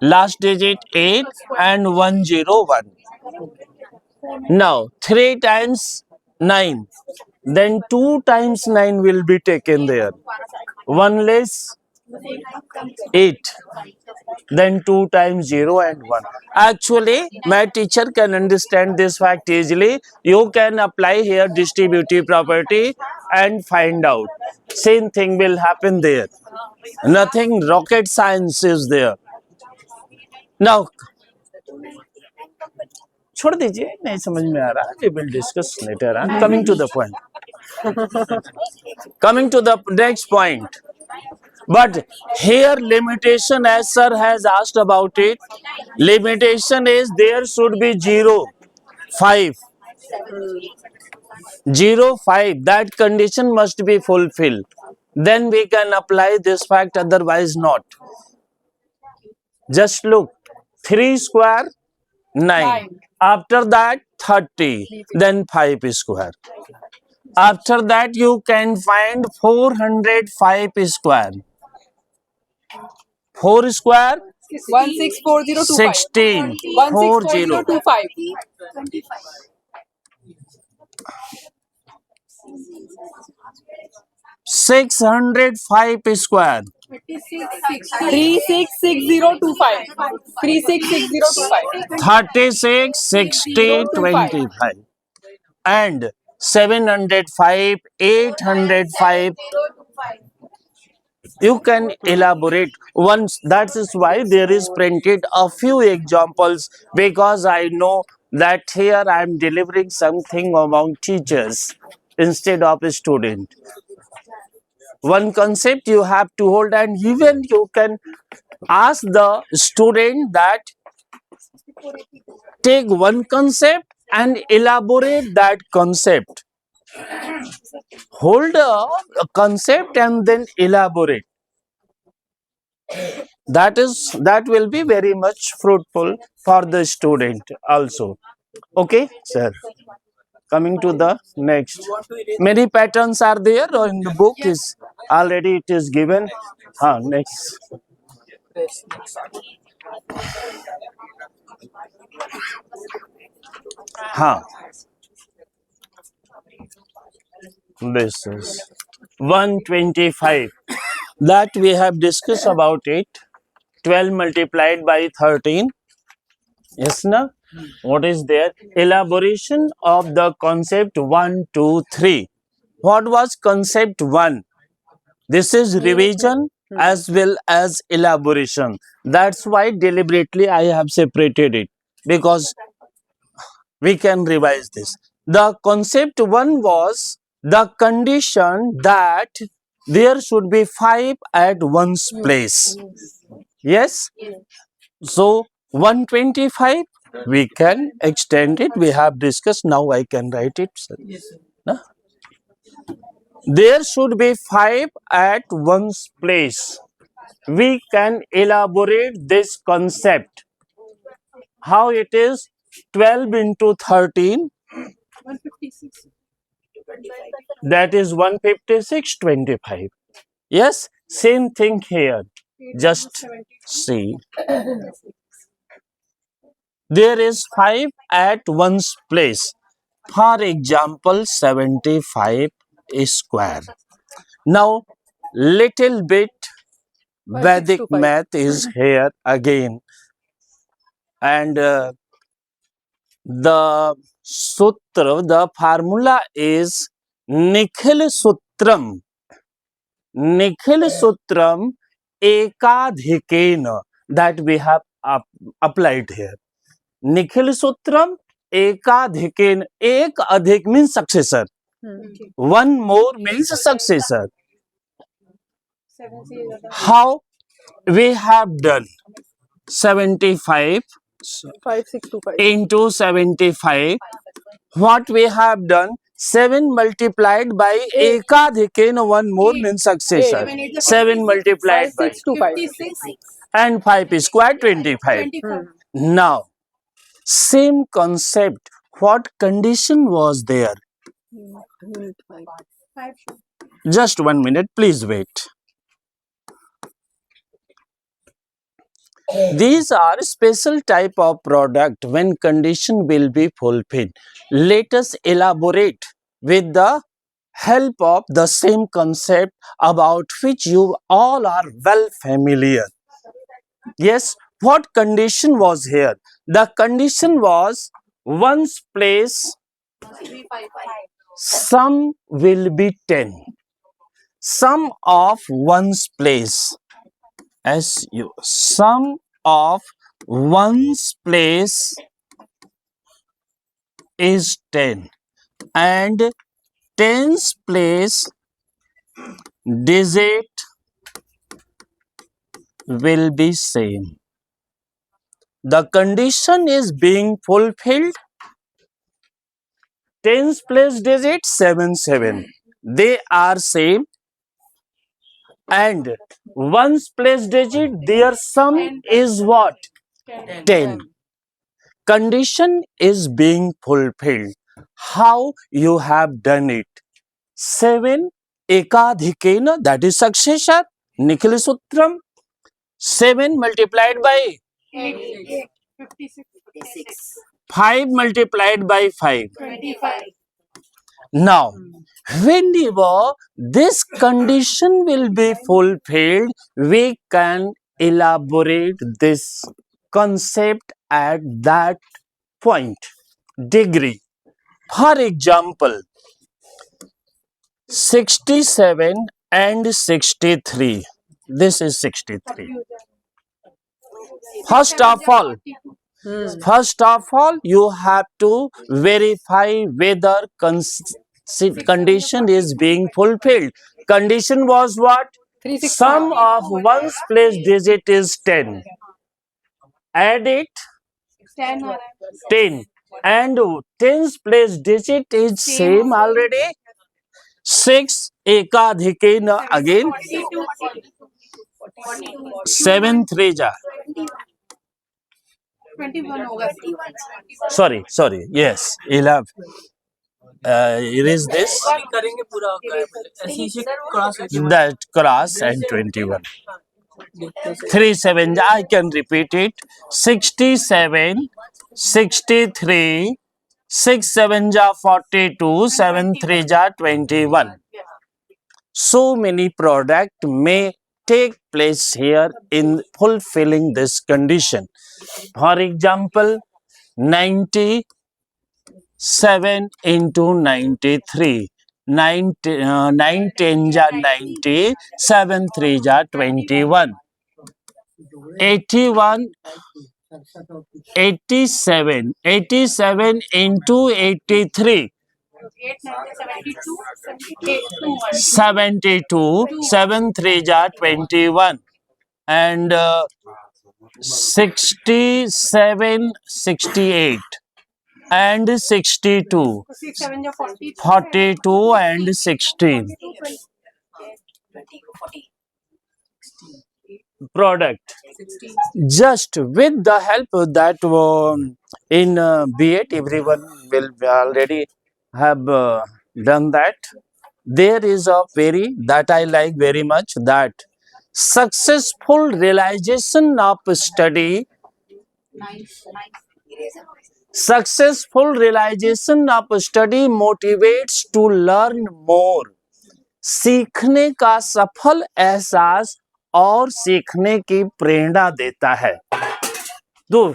last digit 8 and 101. Now 3 times 9, then 2 times 9 will be taken there, one less 8, then 2 times 0 and 1. Actually, my teacher can understand this fact easily. You can apply here distributive property and find out. Same thing will happen there. Nothing rocket science is there. Now, छोड़ दीजिए, नहीं समझ में आ रहा. We will discuss later on. Coming to the point. Coming to the next point. But here limitation, as sir has asked about it, limitation is there should be 0, 5. 0, 5. That condition must be fulfilled. Then we can apply this fact, otherwise not. Just look. 3 square, 9. Nine. After that, 30. Then 5 square. After that, you can find 405 square. 4 square, 164025. 16. 40. 164025. 605 square. 366025. 366025. 36, 60, 25. And 705, 805. You can elaborate once. That is why there is printed a few examples, because I know that here I am delivering something among teachers instead of a student. One concept you have to hold, and even you can ask the student that take one concept and elaborate that concept. Hold a concept and then elaborate. That will be very much fruitful for the student also. Okay, sir. Coming to the next. Many patterns are there in the book. Is already it is given. Next. This is 125. That we have discussed about it. 12 multiplied by 13. Yes, na? What is there? Elaboration of the concept 1, 2, 3. What was concept 1? This is revision as well as elaboration. That's why deliberately I have separated it, because we can revise this. The concept 1 was the condition that there should be 5 at one's place. Yes? So 125, we can extend it. We have discussed. Now I can write it. Nah? There should be 5 at one's place. We can elaborate this concept. How it is? 12 into 13. 156. That is 156, 25. Yes, same thing here. Just see. There is 5 at one's place. For example, 75 square. Now, little bit Vedic 5625. math is here again. And the sutra, the formula is Nikhil Sutram. Nikhil Sutram Ekadhikena, that we have applied here. Nikhil Sutram Ekadhikena. Ek adhik means successor. One more means successor. How we have done? 75 5625. into 75. What we have done? 7 multiplied by Ekadhikena, one more means successor. 7 multiplied by 5625. and 5 square 25. Now, same concept. What condition was there? Just 1 minute, please wait. These are special type of product when condition will be fulfilled. Let us elaborate with the help of the same concept about which you all are well familiar. Yes, what condition was here? The condition was one's place, sum will be 10. Sum of one's place. Sum of ones place is 10 and tens place digit will be same. The condition is being fulfilled. Tens place digit 7. They are same, and ones place digit their sum is what? 10. Condition is being fulfilled. How you have done it? 7 ekadhikena, that is successor. Nikhil Sutram. 7 multiplied by 8. 56. 5 multiplied by 5. 25. Now, whenever this condition will be fulfilled, we can elaborate this concept at that point. Degree. For example, 67 and 63. This is 63. First of all, you have to verify whether condition is being fulfilled. Condition was what? 365. Sum of ones place digit is 10. Add it 10 आ रहा है. 10 and tens place digit is same already. 6 ekadhikena again. 7 3 ja. 21 होगा. Sorry. Yes, 11. Erase this. करेंगे पूरा होगा ऐसे ही cross That cross and 21. 3 7 I can repeat it. 67, 63, 6 7 ja 42, 7 3 ja 21. So many product may take place here in fulfilling this condition. For example, 97 into 93. 9 10 ja 90, 7 3 ja 21. 87 into 83. 72, 7 3 ja 21. And 67, 68 and 62, 42 and 16. Product. Just with the help of that in B8 everyone will already have done that. There is a very that I like very much, that successful realization of study. Successful realization of study motivates to learn more. सीखने का सफल एहसास और सीखने की प्रेरणा देता है. तो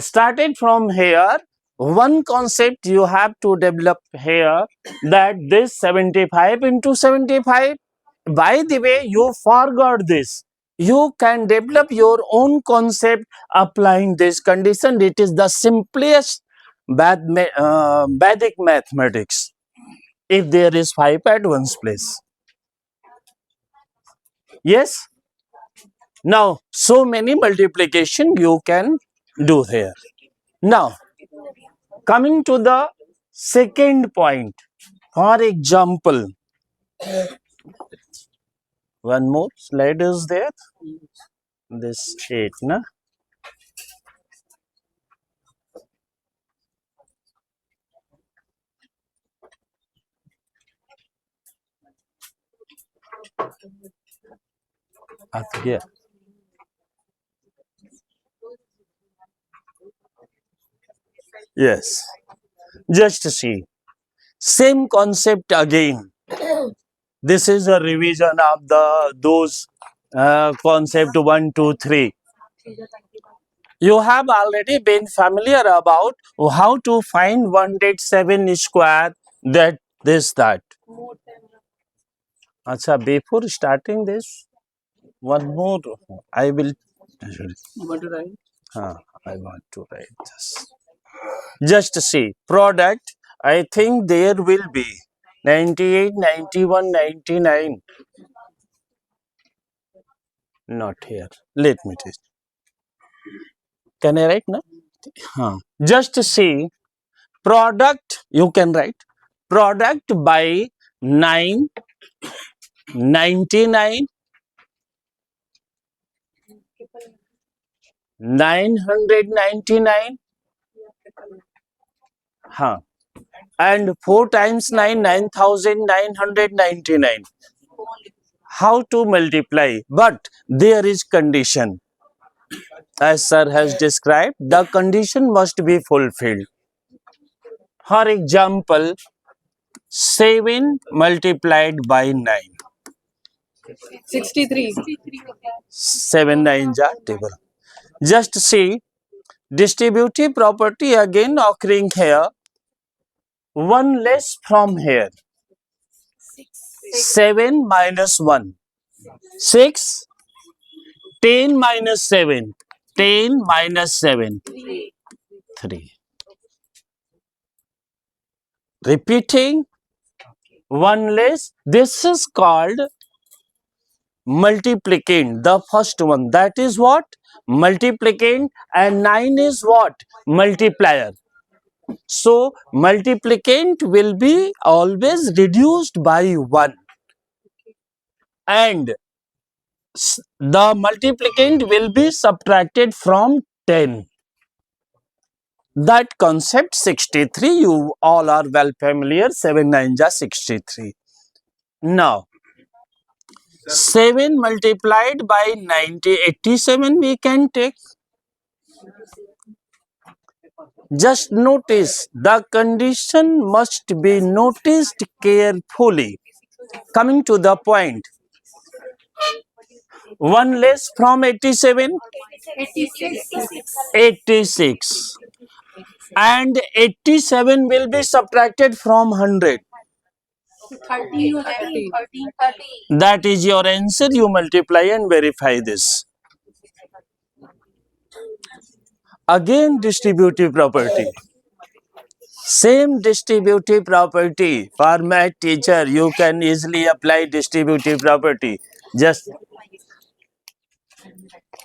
started from here, one concept you have to develop here, that this 75 into 75. By the way, you forgot this. You can develop your own concept applying this condition. It is the simplest Vedic mathematics. If there is 5 at one's place. Yes? Now, so many multiplication you can do here. Now, coming to the second point. For example, one more slide is there. This 8, na? Up here. Yes. Just see. Same concept again. This is a revision of those concept 1, 2, 3. You have already been familiar about how to find 107 square, that. Acha, before starting this, one more I will. You want to write? I want to write this. Just see product. I think there will be 98, 91, 99. Not here. Let me test. Can I write now? Just see product. You can write product by 9, 99, 999. And 4 times 9, 9,999. How to multiply? But there is condition. As sir has described, the condition must be fulfilled. For example, 7 multiplied by 9. 63. 7 9s are table. Just see distributive property again occurring here. 1 less from here. 7 minus 1. 6. 10 minus 7. 10 minus 7. 3. Repeating. 1 less. This is called multiplicand. The first one. That is what? Multiplicand. And 9 is what? Multiplier. So, multiplicand will be always reduced by 1. And the multiplicand will be subtracted from 10. That concept 63, you all are well familiar. 7 9s are 63. Now, 7 multiplied by 90, 87 we can take. Just notice, the condition must be noticed carefully. Coming to the point. 1 less from 87? 86. And 87 will be subtracted from 100. 13. That is your answer. You multiply and verify this. Again, distributive property. Same distributive property. For math teacher, you can easily apply distributive property. Just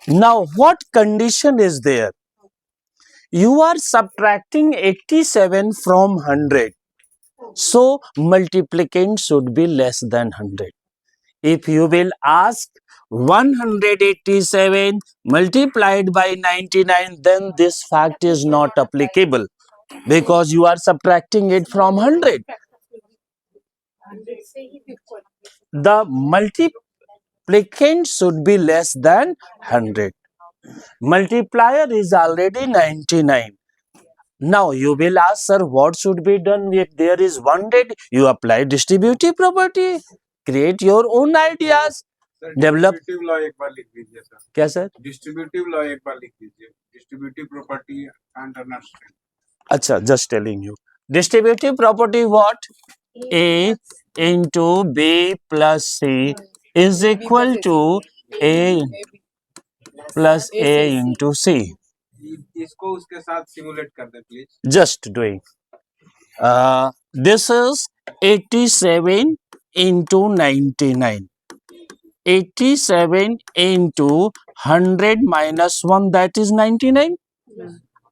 now, what condition is there? You are subtracting 87 from 100. So, multiplicand should be less than 100. If you will ask 187 multiplied by 99, then this fact is not applicable because you are subtracting it from 100. The multiplicand should be less than 100. Multiplier is already 99. Now you will ask, sir, what should be done if there is 100? You apply distributive property. Create your own ideas. Develop. Distributive law एक बार लिख दीजिए sir. क्या sir? Distributive law एक बार लिख दीजिए. Distributive property and understand. Acha, just telling you. Distributive property what? A into B plus C is equal to A plus A into C. इसको उसके साथ सिमुलेट कर दे please. Just doing. This is 87 into 99. 87 into 100 minus 1, that is 99.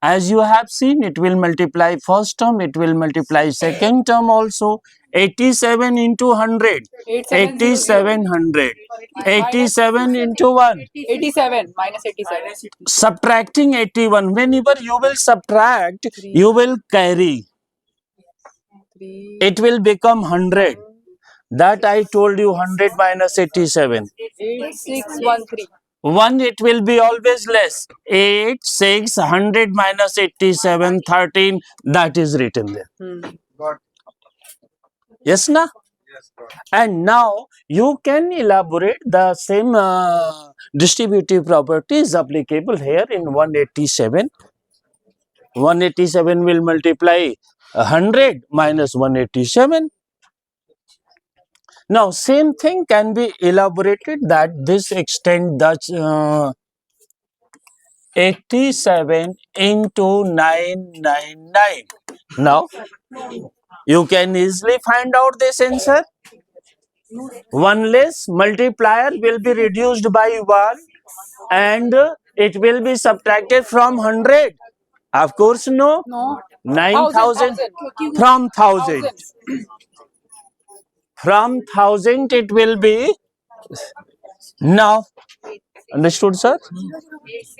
As you have seen, it will multiply first term, it will multiply second term also. 87 into 100. 8700. 87 into 1. 87 minus 87. Subtracting 81. Whenever you will subtract, you will carry. 3. It will become 100. That I told you, 100 minus 87. 8613. 1, it will be always less. 8, 6, 100 minus 87, 13. That is written there. Got. Yes, na? Yes, got. And now you can elaborate the same distributive properties applicable here in 187. 187 will multiply 100 minus 187. Now, same thing can be elaborated that this extend the 87 into 999. Now, you can easily find out this answer. One less multiplier will be reduced by 1 and it will be subtracted from 100. Of course, no. No. 9,000 Thousand. from 1000. Thousand. From 1000 it will be. Now, understood, sir?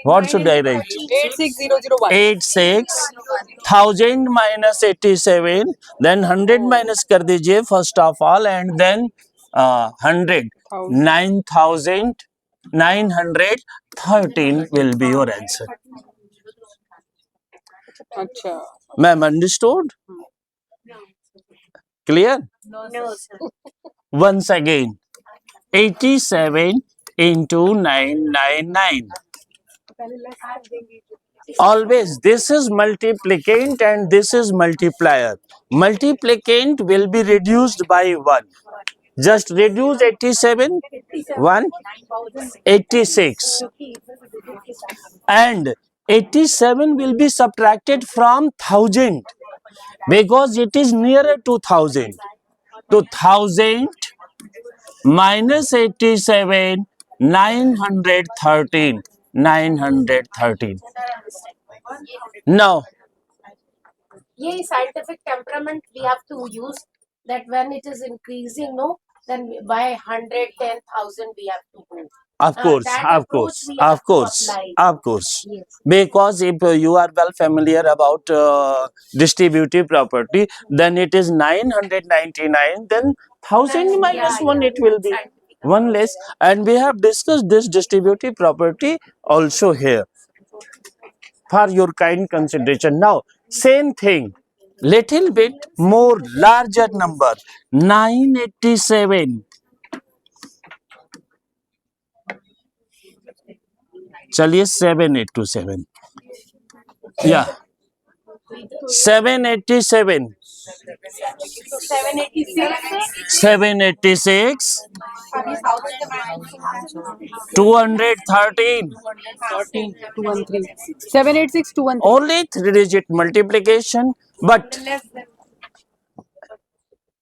What should I write? 86001. 86 1000 minus 87, then 100 minus कर दीजिए first of all, and then 100. 9,913 will be your answer. अच्छा. Ma'am, understood? Clear? Once again, 87 into 999. Always, this is multiplicand and this is multiplier. Multiplicand will be reduced by 1. Just reduce 87, 1, 86. And 87 will be subtracted from 1000 because it is nearer to 1000. So 1000 minus 87, 913. 913. Now, ये scientific temperament we have to use that when it is increasing, no, then by 110,000 we have to go. of course, that of approach course, we have of to course, apply. of course. Yes. Because if you are well familiar about distributive property, then it is 999, then 1000 minus 1 it will be. One less, and we have discussed this distributive property also here for your kind consideration. Now, same thing, little bit more larger number, 987. चलिए 7827. Yeah, 787, 786, 213. 213. 78621. Only 3-digit multiplication, but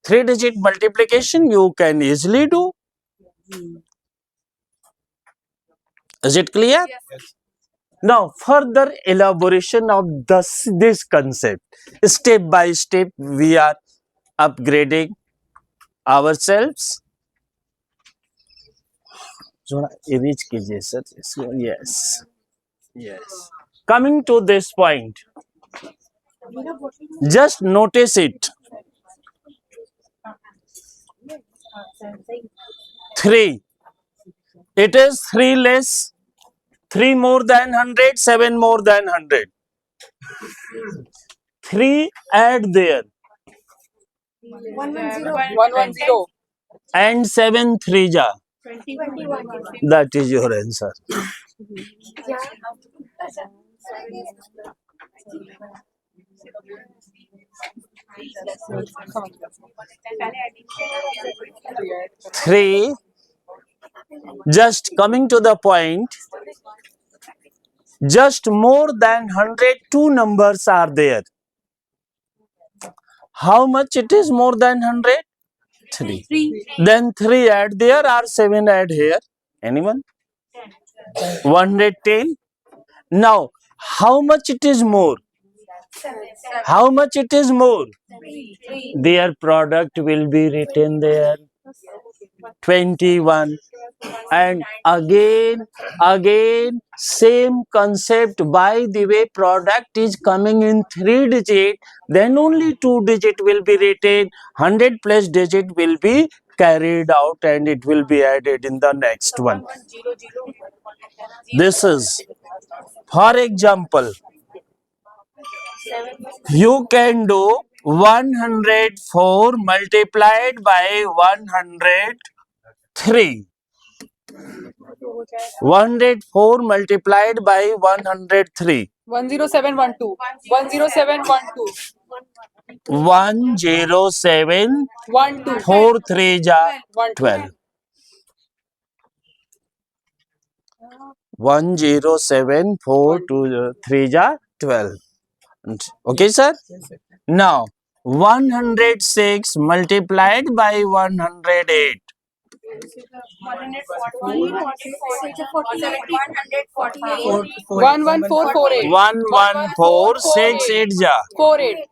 3-digit multiplication you can easily do. Is it clear? Now, further elaboration of this concept. Step by step, we are upgrading ourselves. Erase कीजिए sir. Yes. Yes. Coming to this point, just notice it. 3. It is 3 less, 3 more than 100, 7 more than 100. 3 add there 110. and 7 3 ja. That is your answer. Three. Just coming to the point, just more than 100 two numbers are there. How much it is more than 100? 3. Then 3 add there or 7 add here? Anyone? 110. Now, how much it is more? How much it is more? Their product will be written there. 21. And again, same concept. By the way, product is coming in 3 digit, then only 2 digit will be written. 100 plus digit will be carried out and it will be added in the next one. This is, for example, you can do 104 multiplied by 103. 104 multiplied by 103. 10712. 10712. 107 12. 4 3 ja 12. 107, 4, 2, 3 ja 12. Okay, sir? Now, 106 multiplied by 108. 114 or 148. 11448. 11468 ja. 48.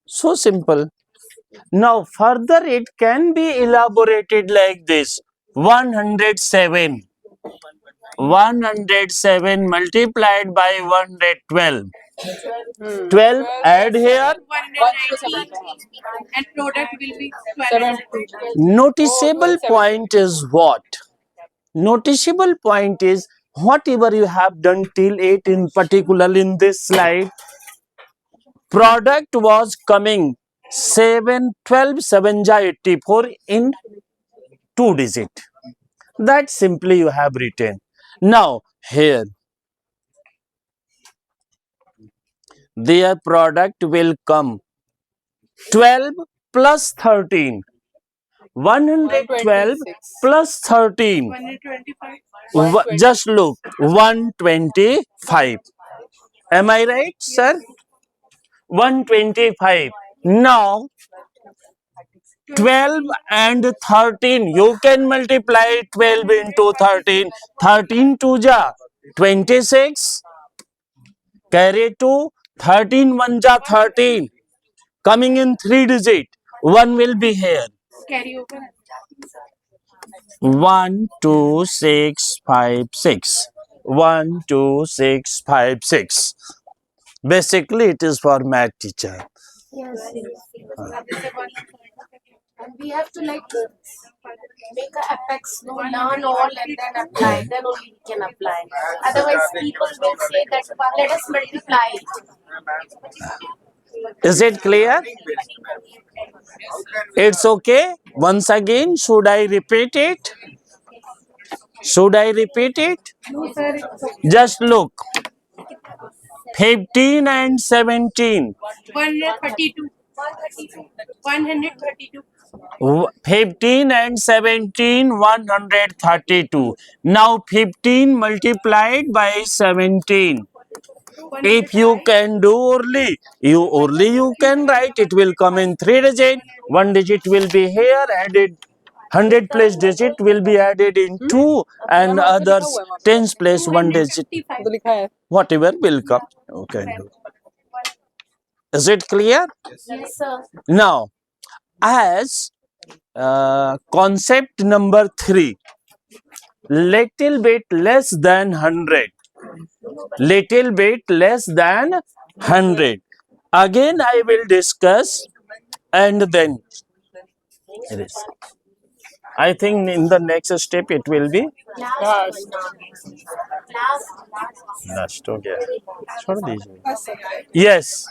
So simple. Now, further it can be elaborated like this. 107. 107 multiplied by 112. 12 add here. 107. And product will be 7. Noticeable point is what? Noticeable point is whatever you have done till 8 in particular in this slide. Product was coming 7, 12, 7 ja 84 in 2 digit. That simply you have written. Now here their product will come 12 plus 13. 112 plus 13. 125. Just look, 125. Am I right, sir? 125. Now 12 and 13. You can multiply 12 into 13. 13 2 ja 26. Carry 2. 13 1 ja 13. Coming in 3 digit. 1 will be here. Carry over. 1 2 6 5 6. 1 2 6 5 6. Basically, it is for math teacher. Yes. And we have to like make a apex, no, learn all and then apply. Then only we can apply. Otherwise, people will say that let us multiply. Is it clear? It's okay. Once again, should I repeat it? Should I repeat it? No, sir. It's Just look. 15 and 17. 132. 132. 15 and 17, 132. Now 15 multiplied by 17. If you can do only you can write. It will come in 3 digit. 1 digit will be here added. 100 place digit will be added in 2 and others 10 place 1 digit. तो लिखा है. Whatever will come. You can do. Is it clear? Yes, sir. Now, as concept number 3, little bit less than 100. Little bit less than 100. Again, I will discuss and then it is. I think in the next step it will be Last. last. Okay. छोड़ दीजिए. Yes.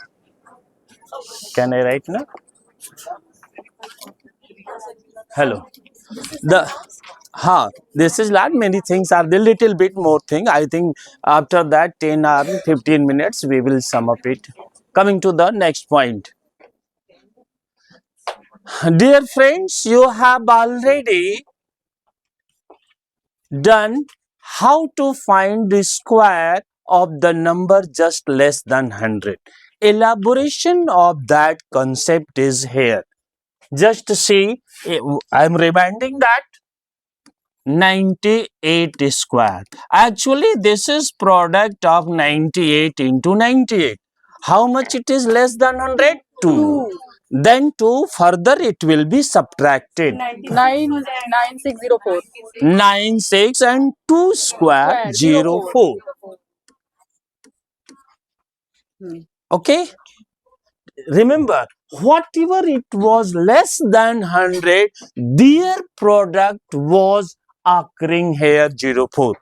Can I write now? Hello. This is not many things are the little bit more thing. I think after that 10 or 15 minutes we will sum up it. Coming to the next point. Dear friends, you have already done how to find the square of the number just less than 100. Elaboration of that concept is here. Just see, I am reminding that 98 square. Actually, this is product of 98 into 98. How much it is less than 100? 2. Then 2 further it will be subtracted. 9604. 96 and 2 square 04. Okay? Remember, whatever it was less than 100, their product was occurring here 04.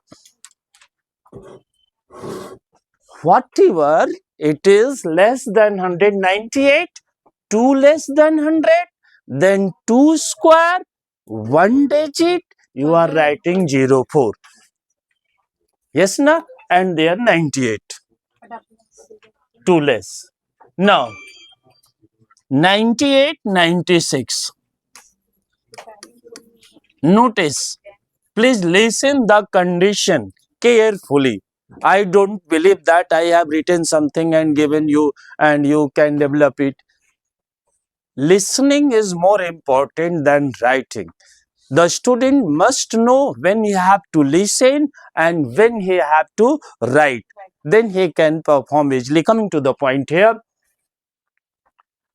Whatever it is less than 198, 2 less than 100, then 2 square, 1 digit, you are writing 04. Yes, na? And they are 98. 2 less. Now, 98, 96. Notice, Please listen the condition carefully. I don't believe that I have written something and given you and you can develop it. Listening is more important than writing. The student must know when he have to listen and when he have to write. Then he can perform easily. Coming to the point here,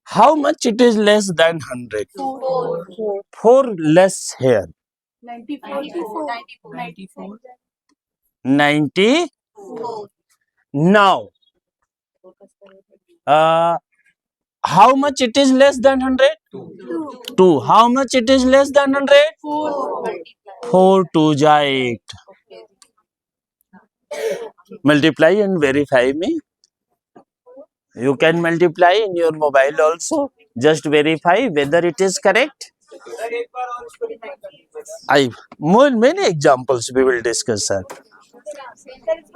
how much it is less than 100? 4 less here. 94. 90. Now, how much it is less than 100? 2. How much it is less than 100? 4 2 ja 8. Multiply and verify me. You can multiply in your mobile also. Just verify whether it is correct. Many examples we will discuss, sir.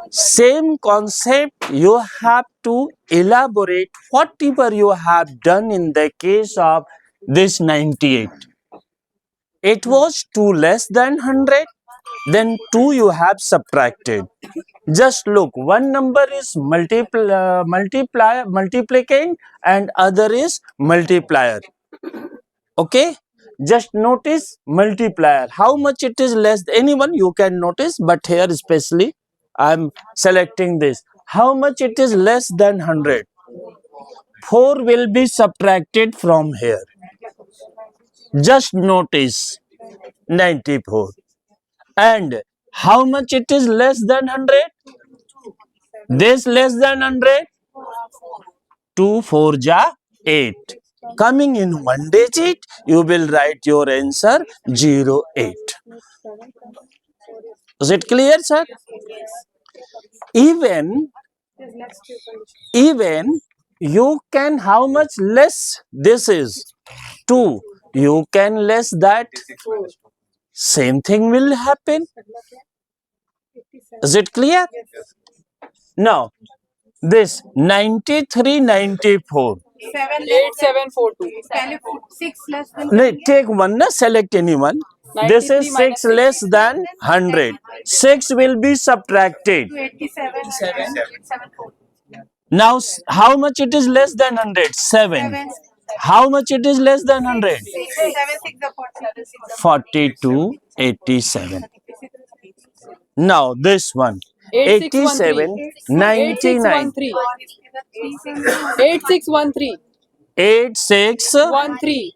Same concept you have to elaborate whatever you have done in the case of this 98. It was 2 less than 100, then 2 you have subtracted. Just look, one number is multiplicand and other is multiplier. Okay, just notice multiplier. How much it is less? Anyone you can notice, but here especially I am selecting this. How much it is less than 100? 4 will be subtracted from here. Just notice 94. And how much it is less than 100? This less than 100? 2 4 ja 8. Coming in one digit, you will write your answer 08. Is it clear, sir? Even you can, how much less this is? 2. You can less that. Same thing will happen. Is it clear? Now, this 93 94. 8742. 6 less than No, take one, na, select anyone. This is 6 less than 100. 6 will be subtracted. 87. Now, how much it is less than 100? 7. How much it is less than 100? 42 87. Now, this one. 87 99. 8613. 86 13.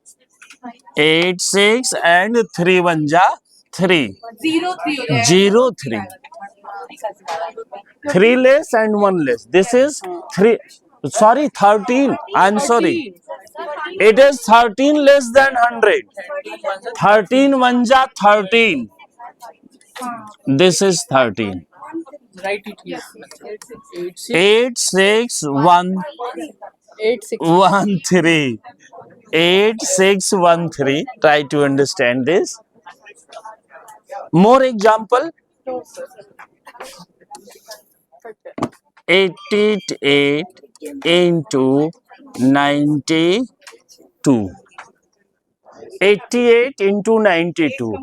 86 and 3 1 ja 3. 0 3. 3 less and 1 less. This is 3. Sorry, 13. I'm sorry. It is 13 less than 100. 13 1 ja 13. This is 13. Write it here. 8 6 1 1 3. 8 6 1 3. Try to understand this. More example. 88 into 92. 88 into 92.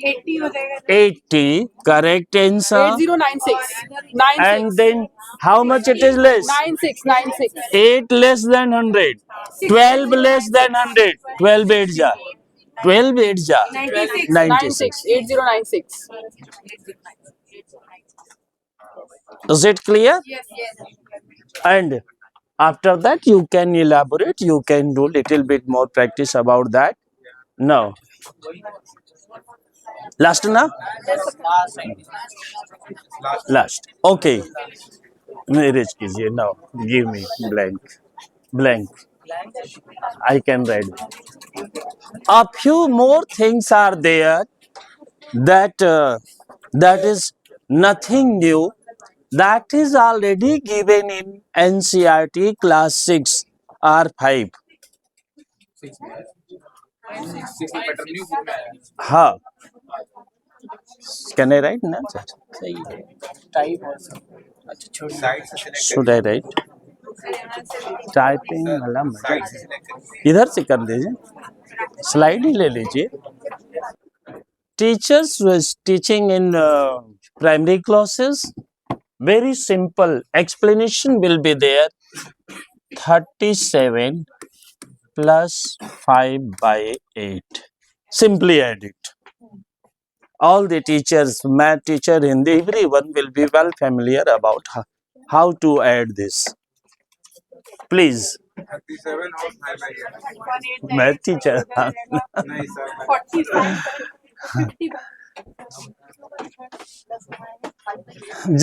80 हो जाएगा 80. Correct answer. 8096. And then how much it is less? 96. 8 less than 100. 12 less than 100. 12 8 ja. 12 8 ja. 96. 8096. Is it clear? And after that you can elaborate, you can do little bit more practice about that. Now, last na? Last. Okay. Erase कीजिए. Now, give me blank. I can write. A few more things are there that is nothing new. That is already given in NCERT class 6 or 5. हाँ. Can I write now? Should I write? Typing वाला मजा इधर से कर लीजिए. Slide ही ले लीजिए. teachers was teaching in primary classes, very simple explanation will be there. 37 plus 5 by 8. Simply add it. All the teachers, math teacher, Hindi, everyone will be well familiar about how to add this. Please, 37 और 5 by 8 math teacher. नहीं sir 45 50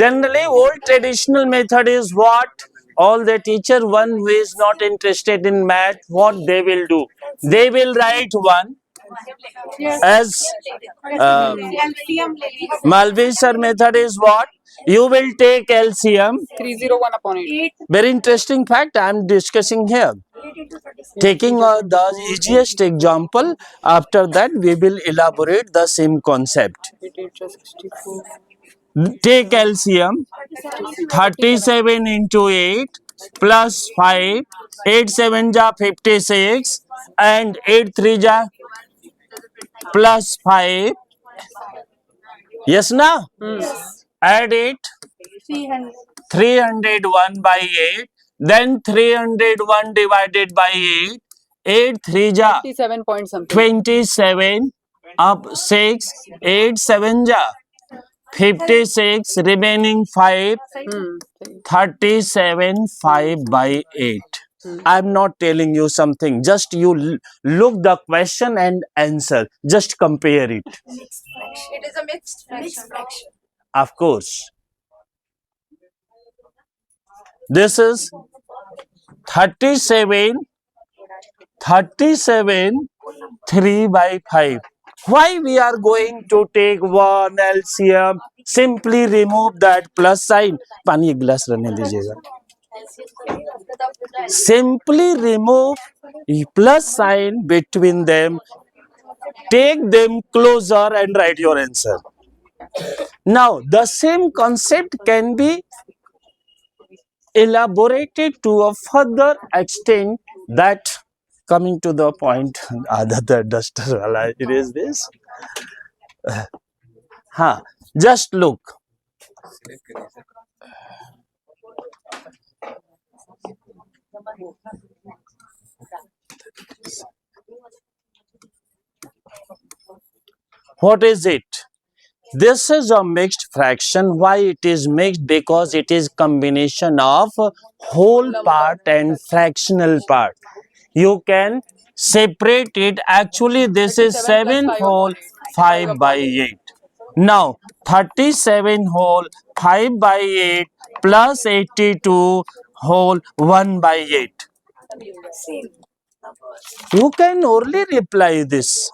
Generally, old traditional method is what? All the teacher, one who is not interested in math, what they will do? They will write one as LCM ले लीजिए Malvi sir method is what? You will take LCM. 301 upon 8. 8 Very interesting fact I am discussing here. Taking the easiest example, after that we will elaborate the same concept. 8 8 is 64. Take LCM. 37 into 8 plus 5, 8 7 ja 56 and 8 3 ja plus 5. Yes na? Add it. 300 301 by 8, then 301 divided by 8, 8 3 ja 57 point something. 27, up 6, 8 7 ja 56, remaining 5, 37 5 by 8. I'm not telling you something, just you look the question and answer, just compare it. it is a mixed fraction Of course. This is 37, 3 by 5. Why we are going to take one LCM? Simply remove that plus sign. पानी एक गिलास रहने दीजिएगा. Simply remove plus sign between them. Take them closer and write your answer. Now, the same concept can be elaborated to a further extent, that coming to the point, other duster wala erase this. Just look. What is it? This is a mixed fraction. Why it is mixed? Because it is combination of whole part and fractional part. You can separate it. Actually, this is 7 whole 5 by 8. Now, 37 whole 5 by 8 plus 82 whole 1 by 8. You can only reply this.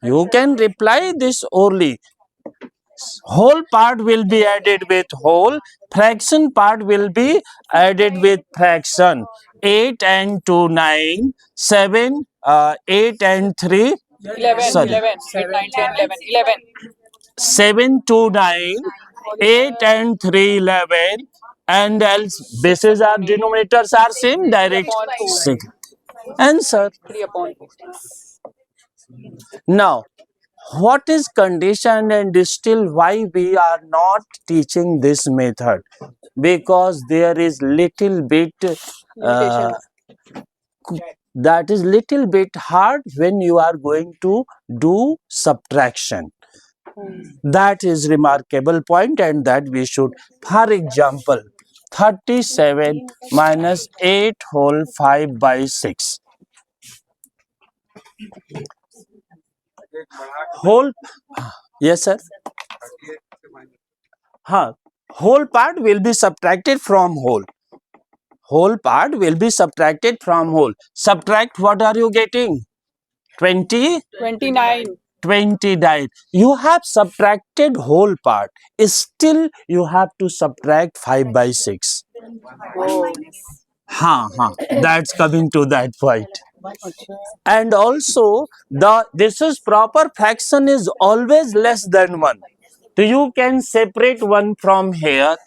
You can reply this only. Whole part will be added with whole, fraction part will be added with fraction. 8 and 2 9, 7 8 and 3 11. Sorry. 11. 8 9 10 11. 11. 7 2 9, 8 and 3 11, and else bases are denominators are same, direct 6. Answer. 3 upon 4. Now, what is condition and still why we are not teaching this method? Because there is little bit that is little bit hard when you are going to do subtraction. That is remarkable point, and that we should, for example, 37 minus 8 whole 5 by 6. Whole, yes sir. Whole part will be subtracted from whole. Whole part will be subtracted from whole. Subtract, what are you getting? 20? 29. 29. You have subtracted whole part. Still, you have to subtract 5 by 6. Oh. That's coming to that point. And also, this is proper fraction is always less than 1. So you can separate 1 from here.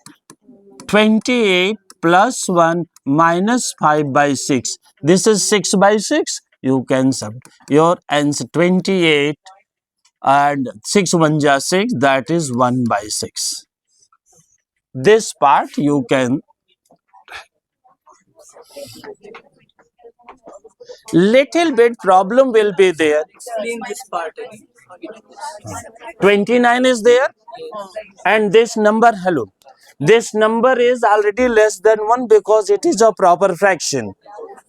28 plus 1 minus 5 by 6. This is 6 by 6. You can sub your answer 28 and 6 1 ja 6, that is 1 by 6. This part you can little bit problem will be there. Explain this part again. How you do this. 29 is there and this number, hello, this number is already less than 1 because it is a proper fraction.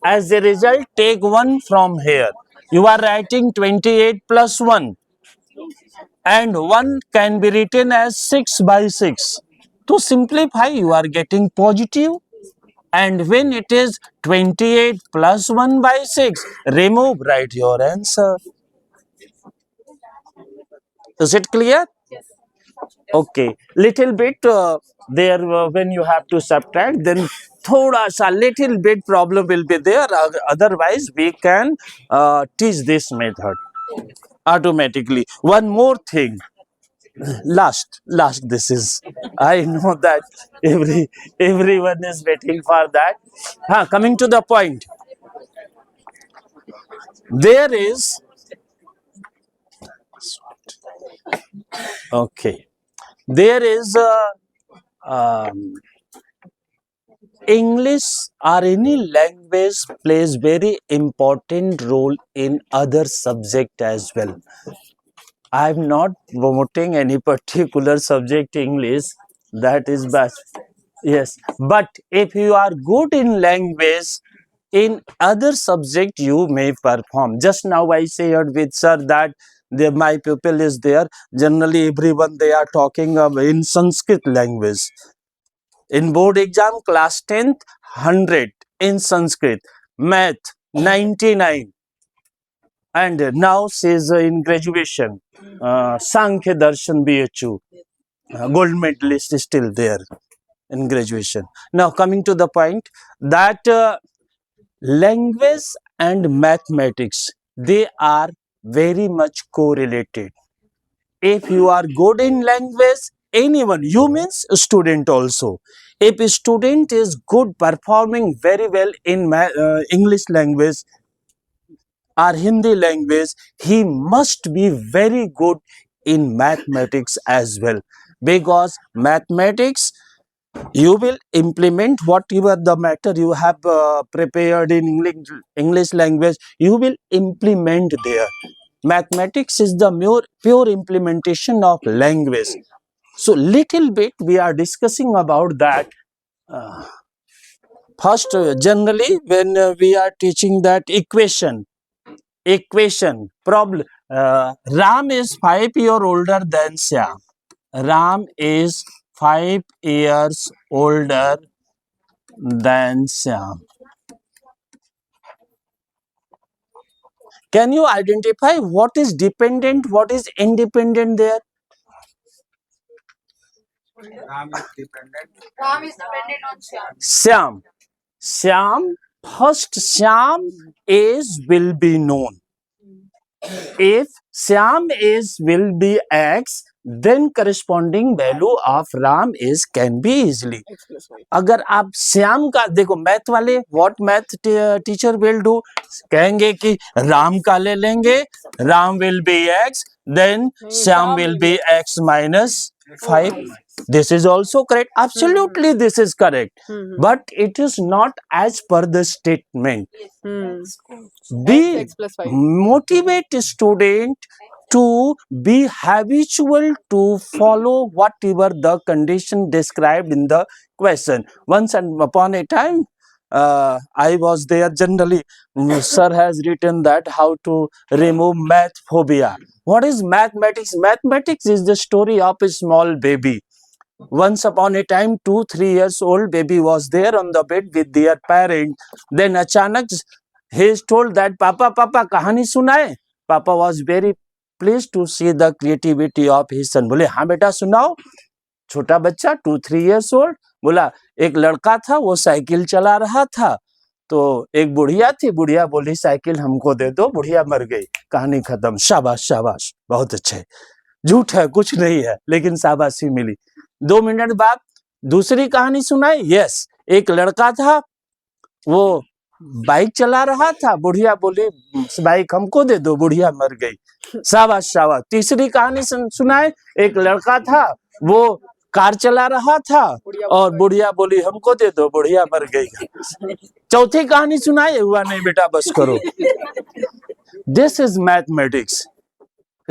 As a result, take 1 from here. You are writing 28 plus 1 and 1 can be written as 6 by 6. To simplify, you are getting positive, and when it is 28 plus 1 by 6, remove, write your answer. Is it clear? Okay, little bit there when you have to subtract, then thoda sa little bit problem will be there. Otherwise, we can teach this method automatically. One more thing, last this is, I know that everyone is waiting for that. Coming to the point, there is okay. There is a English or any language plays very important role in other subject as well. I am not promoting any particular subject English, that is best. Yes, but if you are good in language, in other subject you may perform. Just now I shared with sir that my pupil is there. Generally everyone they are talking in Sanskrit language. In board exam, class 10th, 100 in Sanskrit, math 99, and now says in graduation, Sankhya Darshan BHU, gold medalist is still there in graduation. Now coming to the point that language and mathematics, they are very much correlated. If you are good in language, anyone, you means student also. If a student is good, performing very well in English language or Hindi language, he must be very good in mathematics as well. Because mathematics, you will implement whatever the matter you have prepared in English language, you will implement there. Mathematics is the pure implementation of language. So little bit we are discussing about that. First, generally when we are teaching that equation problem, Ram is 5 years older than Syam. Ram is 5 years older than Syam. Can you identify what is dependent, what is independent there? Ram is dependent. Ram is dependent on Shyam. Syam, first Syam is will be known. If Syam is will be X, then corresponding value of Ram is can be easily. अगर आप श्याम का देखो, math वाले what math teacher will do, कहेंगे कि राम का ले लेंगे, Ram will be X, then Shyam will be X minus 5. This is also correct. Absolutely, this is correct. But it is not as per the statement. Be X plus 5. motivate student to be habitual to follow whatever the condition described in the question. Once and upon a time, I was there. Generally, sir has written that how to remove math phobia. What is mathematics? Mathematics is the story of a small baby. Once upon a time, 2-3 years old baby was there on the bed with their parent. Then achanak he is told that Papa, kahani sunaye. Papa was very pleased to see the creativity of his son. बोले हाँ बेटा सुनाओ. छोटा बच्चा 2-3 years old बोला एक लड़का था, वो साइकिल चला रहा था, तो एक बुढ़िया थी, बुढ़िया बोली साइकिल हमको दे दो, बुढ़िया मर गई, कहानी खत्म. शाबाश शाबाश, बहुत अच्छे. झूठ है, कुछ नहीं है, लेकिन शाबाशी मिली. 2 मिनट बाद दूसरी कहानी सुनाई. यस, एक लड़का था, वो बाइक चला रहा था, बुढ़िया बोली बाइक हमको दे दो, बुढ़िया मर गई। शाबाश शाबाश। तीसरी कहानी सुनाए, एक लड़का था, वो कार चला रहा था और बुढ़िया बोली हमको दे दो, बुढ़िया मर गई। चौथी कहानी सुनाए, हुआ नहीं बेटा बस करो। This is mathematics.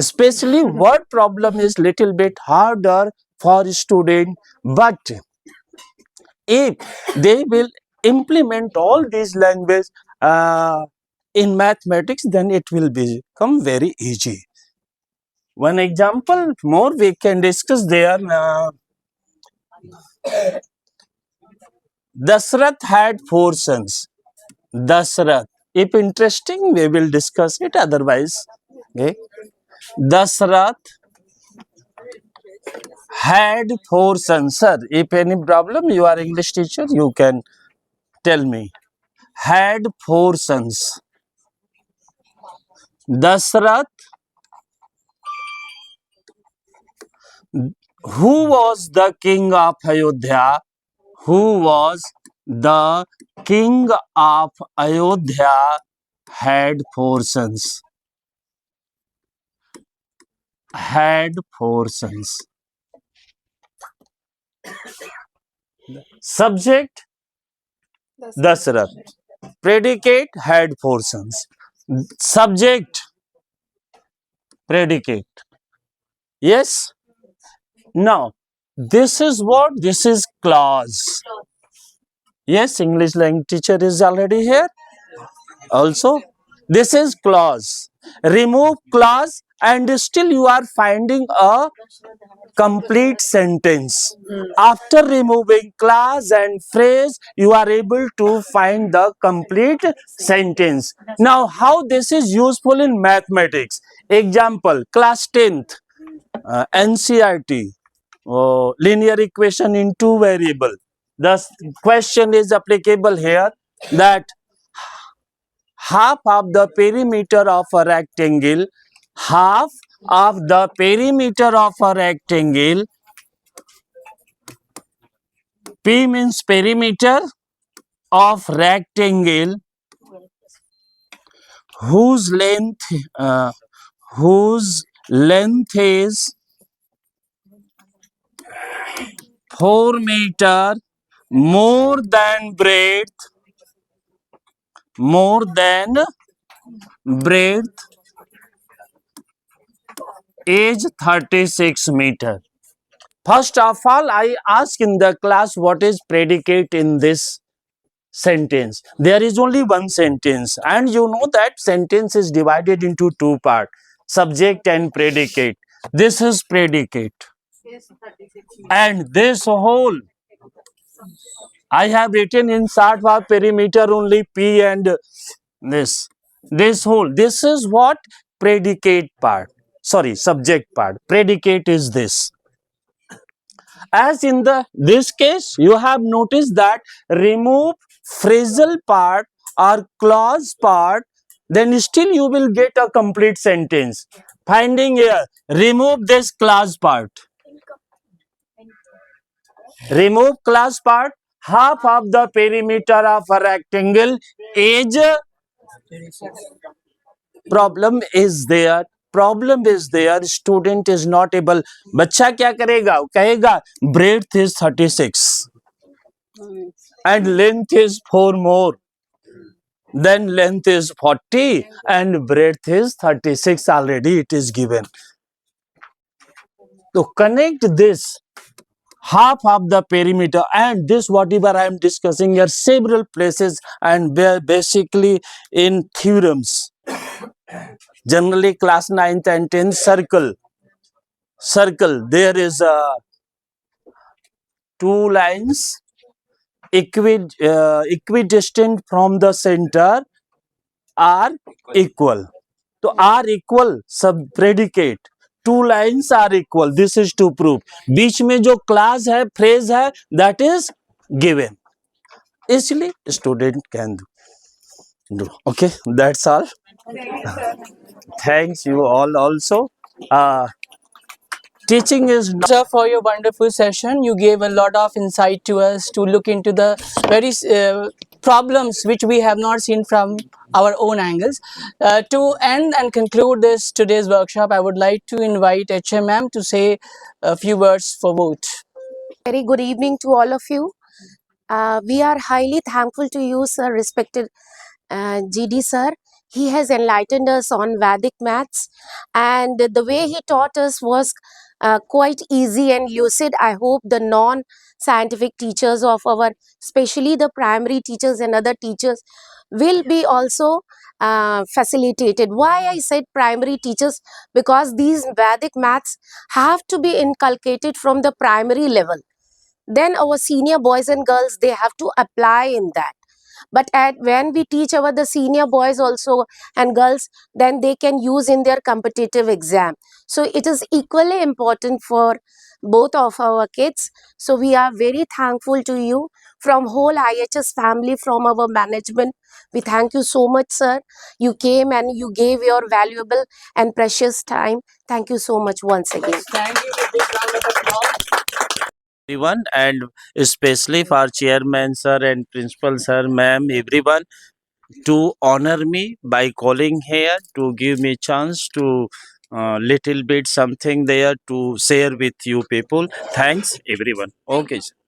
Especially word problem is little bit harder for student, but if they will implement all these language in mathematics, then it will become very easy. One example more we can discuss there. Dasrath had 4 sons. Dasrath, if interesting we will discuss it, otherwise okay. Dasrath had 4 sons. Sir, if any problem, you are English teacher, you can tell me. Had 4 sons. Dasrath, who was the king of Ayodhya? Who was the king of Ayodhya? Had 4 sons. Had 4 sons. Subject Dasrath. Predicate had 4 sons. Subject predicate. Yes? Now, this is what? This is clause. Yes, English language teacher is already here. Also, this is clause. Remove clause and still you are finding a complete sentence. After removing clause and phrase, you are able to find the complete sentence. Now, how this is useful in mathematics? Example, class 10th, NCERT, linear equation in 2 variable. The question is applicable here that half of the perimeter of a rectangle, half of the perimeter of a rectangle, P means perimeter of rectangle, whose length is 4 meter more than breadth, is 36 meter. First of all, I ask in the class what is predicate in this sentence. There is only one sentence, and you know that sentence is divided into 2 parts, subject and predicate. This is predicate, and this whole I have written in short for perimeter only P and this whole. This is what predicate part. Sorry, subject part. Predicate is this. As in this case, you have noticed that remove phrasal part or clause part, then still you will get a complete sentence. Finding here, remove this clause part. Remove clause part, half of the perimeter of a rectangle is, problem is there. Problem is there, student is not able. बच्चा क्या करेगा? कहेगा breadth is 36 and length is 4 more. Then length is 40 and breadth is 36 already it is given. So connect this half of the perimeter and this whatever I am discussing here several places and basically in theorems. Generally class 9th and 10th circle there is 2 lines equidistant from the center are equal. So are equal sub predicate, 2 lines are equal, this is to prove. बीच में जो clause है phrase है that is given, इसलिए student can do. Okay, that's all. Thanks you all also. Teaching is not Sir, for your wonderful session. You gave a lot of insight to us to look into the very problems which we have not seen from our own angles. To end and conclude this today's workshop, I would like to invite HMM to say a few words for both. Very good evening to all of you. We are highly thankful to you, sir, respected GD sir. He has enlightened us on Vedic maths, and the way he taught us was quite easy and lucid. I hope the non-scientific teachers of our, especially the primary teachers and other teachers, will be also facilitated. Why I said primary teachers? Because these Vedic maths have to be inculcated from the primary level. Then our senior boys and girls, they have to apply in that. But when we teach our the senior boys also and girls, then they can use in their competitive exam. So it is equally important for both of our kids. So we are very thankful to you from whole IHS family, from our management. We thank you so much, sir. You came and you gave your valuable and precious time. Thank you so much once again. Thank you for this round of applause. Everyone, and especially for chairman sir and principal sir, ma'am, everyone, to honor me by calling here, to give me chance to little bit something there to share with you people. Thanks everyone. Okay, sir.